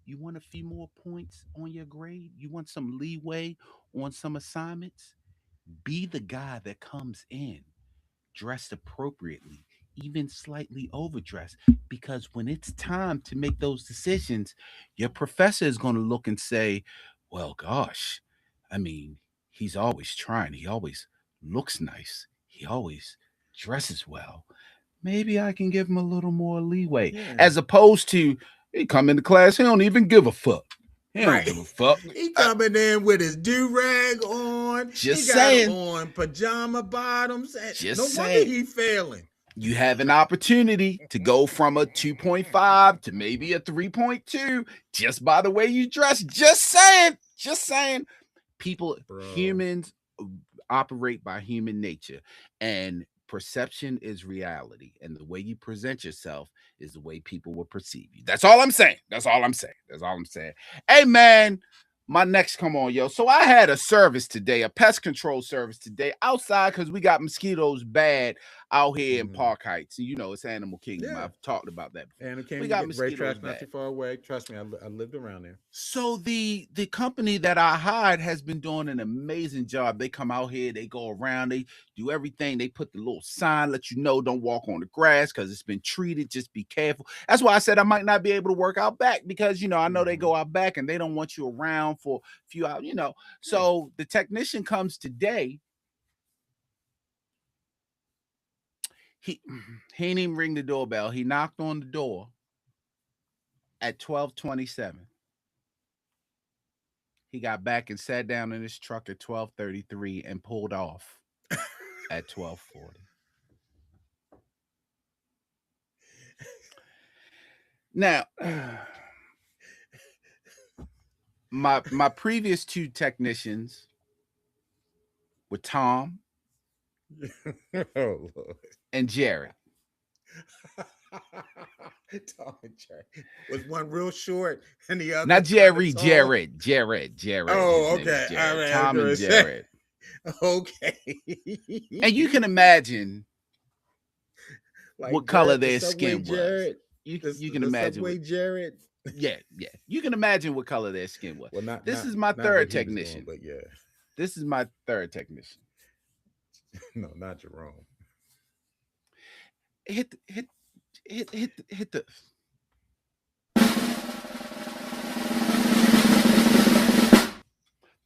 You want a few more points on your grade? You want some leeway on some assignments? Be the guy that comes in dressed appropriately, even slightly overdressed, because when it's time to make those decisions, your professor is going to look and say, well, gosh, I mean, he's always trying. He always looks nice. He always dresses well. Maybe I can give him a little more leeway, as opposed to he come into class, he don't even give a fuck. He don't give a fuck. He coming in with his do-rag on. Just he saying. Got on pajama bottoms. Just no saying. Wonder he failing. You have an opportunity to go from a 2.5 to maybe a 3.2 just by the way you dress. Just saying. People, humans operate by human nature, and perception is reality, and the way you present yourself is the way people will perceive you. That's all I'm saying. Hey, man, my next, come on, yo. So I had a service today, a pest control service today outside, because we got mosquitoes bad out here in Park Heights. You know, it's Animal Kingdom. I've talked about that before. Animal Kingdom, we got mosquitoes bad. Not too far away. Trust me, I lived around there. So the company that I hired has been doing an amazing job. They come out here, they go around, they do everything. They put the little sign, let you know, don't walk on the grass because it's been treated. Just be careful. That's why I said I might not be able to work out back, because, you know, I know they go out back and they don't want you around for a few hours, you know. So the technician comes today. He didn't even ring the doorbell. He knocked on the door at 12:27. He got back and sat down in his truck at 12:33 and pulled off at 12:40. Now, my previous two technicians were Tom and Jared. Tom and Jared. Was one real short and the other not Jerry, Jared. Oh, okay. Jared. All right, Tom and Jared. Okay. And you can imagine what color their skin was. You can imagine. Subway Jared. Yeah. You can imagine what color their skin was. Well, this is my third technician. But yeah. This is my third technician. No, not Jerome. Hit the.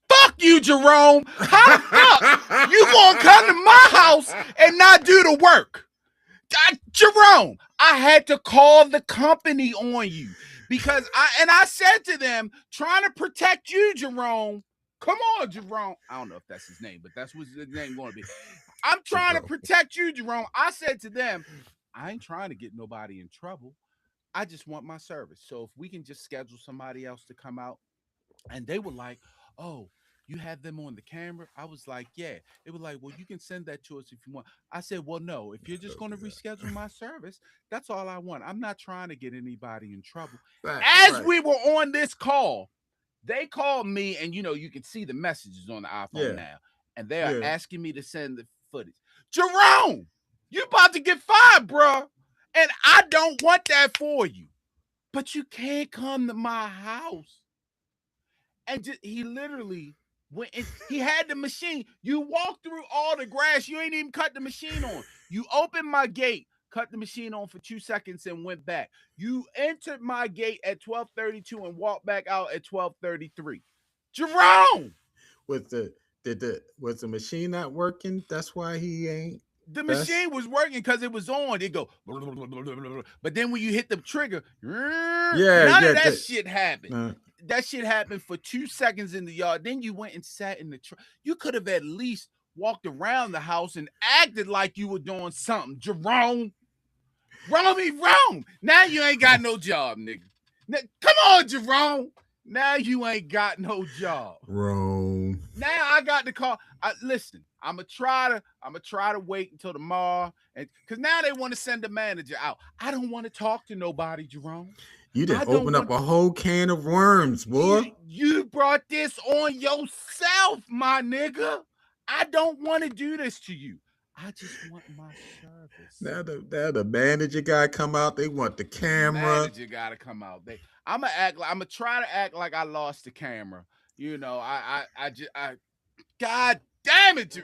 Fuck you, Jerome. How the fuck you gonna come to my house and not do the work? Jerome, I had to call the company on you because I said to them, trying to protect you, Jerome. Come on, Jerome. I don't know if that's his name, but that's what his name going to be. I'm trying to protect you, Jerome. I said to them, I ain't trying to get nobody in trouble. I just want my service. So if we can just schedule somebody else to come out, and they were like, "Oh, you have them on the camera?" I was like, "Yeah." They were like, "Well, you can send that to us if you want." I said, "Well, no. If you're just going to reschedule my service, that's all I want. I'm not trying to get anybody in trouble." As we were on this call, they called me, and you can see the messages on the iPhone now, and they are asking me to send the footage. Jerome, you about to get fired, bro, and I don't want that for you. But you can't come to my house. And he literally went and he had the machine. You walk through all the grass. You ain't even cut the machine on. You opened my gate, cut the machine on for 2 seconds, and went back. You entered my gate at 12:32 and walked back out at 12:33. Jerome! Was the machine not working? That's why he ain't. The machine was working because it was on. It go, but then when you hit the trigger, none of that shit happened. That shit happened for 2 seconds in the yard. Then you went and sat in the truck. You could have at least walked around the house and acted like you were doing something. Jerome. Rome. Now you ain't got no job, nigga. Now, come on, Jerome. Now you ain't got no job. Rome. Now I got the call. Listen, I'm gonna try to wait until tomorrow, and because now they want to send the manager out. I don't want to talk to nobody, Jerome. You didn't open up a whole can of worms, boy. You brought this on yourself, my nigga. I don't want to do this to you. I just want my service. Now the manager gotta come out. They want the camera. The manager gotta come out. I'm gonna try to act like I lost the camera. God damn it,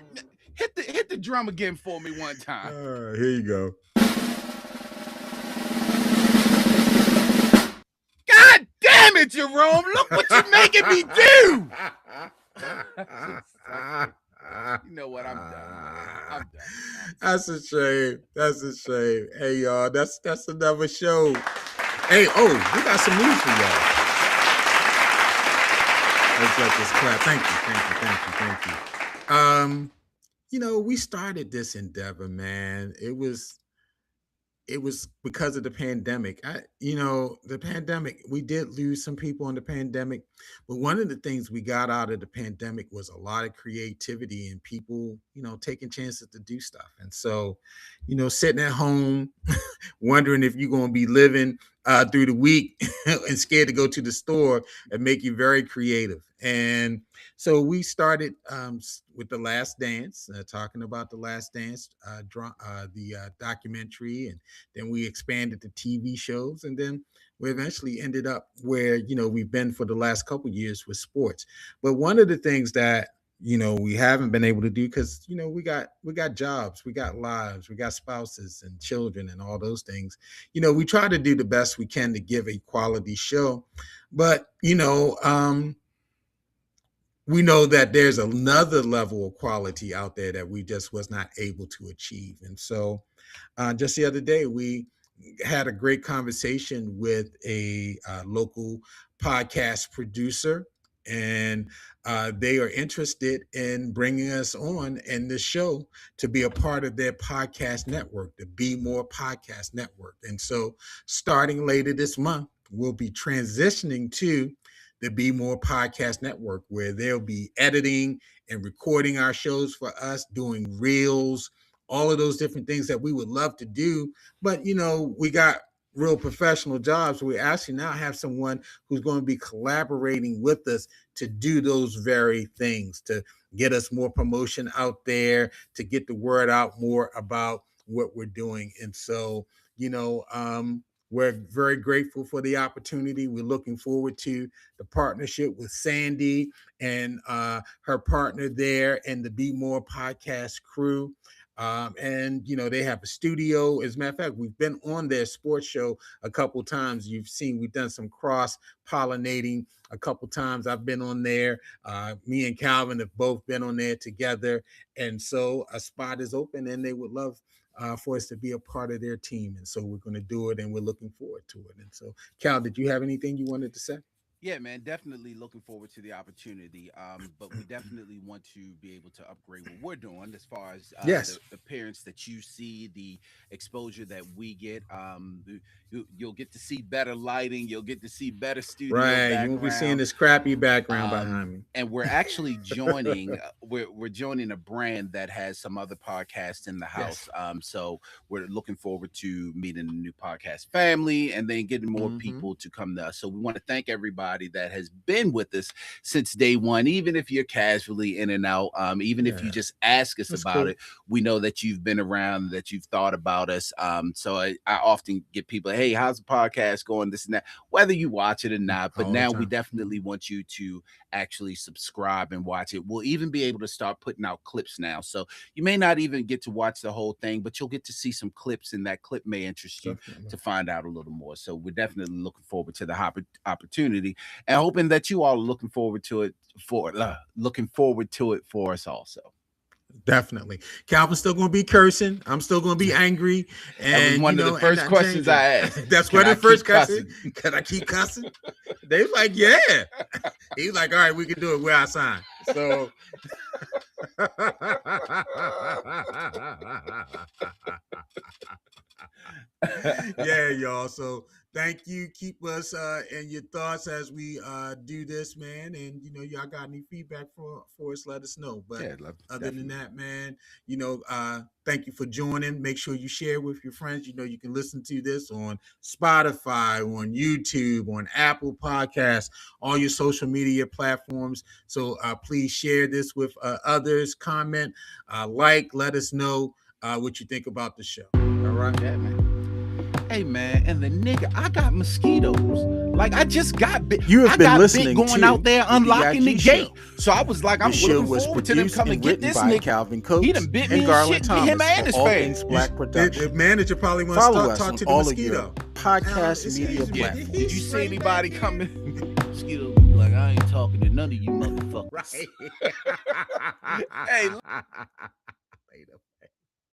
hit the drum again for me one time. Here you go. God damn it, Jerome! Look what you're making me do. You know what? I'm done. That's a shame. Hey, y'all, that's another show. Hey, we got some news for y'all. Let's let this clap. Thank you. We started this endeavor, man. It was because of the pandemic. The pandemic, we did lose some people in the pandemic, but one of the things we got out of the pandemic was a lot of creativity and people, taking chances to do stuff. And so, sitting at home, wondering if you're going to be living through the week and scared to go to the store, and make you very creative. And so we started with The Last Dance, talking about The Last Dance, the documentary, and then we expanded to TV shows, and then we eventually ended up where we've been for the last couple of years with sports. But one of the things that we haven't been able to do because we got jobs, we got lives, we got spouses and children and all those things. We try to do the best we can to give a quality show, but we know that there's another level of quality out there that we just was not able to achieve. And so just the other day, we had a great conversation with a local podcast producer, and they are interested in bringing us on in this show to be a part of their podcast network, the Be More Podcast Network. And so starting later this month, we'll be transitioning to the Be More Podcast Network, where they'll be editing and recording our shows for us, doing reels, all of those different things that we would love to do. But, we got real professional jobs. We actually now have someone who's going to be collaborating with us to do those very things, to get us more promotion out there, to get the word out more about what we're doing. And so, we're very grateful for the opportunity. We're looking forward to the partnership with Sandy and her partner there and the Be More podcast crew. And they have a studio. As a matter of fact, we've been on their sports show a couple times. You've seen we've done some cross-pollinating a couple times. I've been on there. Me and Calvin have both been on there together. And so a spot is open, and they would love for us to be a part of their team. And so we're going to do it, and we're looking forward to it. And so, Cal, did you have anything you wanted to say? Yeah, man, definitely looking forward to the opportunity. But we definitely want to be able to upgrade what we're doing as far as Yes. the appearance that you see, the exposure that we get. You'll get to see better lighting. You'll get to see better studio Right. background. You won't be seeing this crappy background behind me. And we're actually joining. We're joining a brand that has some other podcasts in the house. Yes. So we're looking forward to meeting the new podcast family and then getting more people to come to us. So we want to thank everybody that has been with us since day one, even if you're casually in and out, even if you just ask us about it, we know that you've been around, that you've thought about us. So I often get people, hey, how's the podcast going, this and that, whether you watch it or not. But now we definitely want you to actually subscribe and watch it. We'll even be able to start putting out clips now. So you may not even get to watch the whole thing, but you'll get to see some clips, and that clip may interest you to find out a little more. So we're definitely looking forward to the opportunity, and hoping that you all are looking forward to it for us also. Definitely. Calvin's still going to be cursing. I'm still going to be angry. And that was one of the first questions I asked. That's one of the first questions. Can I keep cussing? They was like, yeah. He's like, all right, we can do it. We're outside. So yeah, y'all. So thank you. Keep us in your thoughts as we do this, man. And y'all got any feedback for us, let us know. But other than that, man, thank you for joining. Make sure you share with your friends. You can listen to this on Spotify, on YouTube, on Apple Podcasts, all your social media platforms. So please share this with others. Comment, let us know what you think about the show. All right, yeah, man. Hey, man, and the nigga, I got mosquitoes. Like, I just got bit. You have been listening going to out there unlocking the gate. Show. So I was like, I'm looking forward to them coming get this nigga. Calvin Coates he done bit me and Garland shit, Thomas him and his face. Black Production. The manager probably wants to talk to the all mosquito. Podcast media platforms. Did you see anybody coming? Mosquito be like, I ain't talking to none of you motherfuckers. Right. Hey.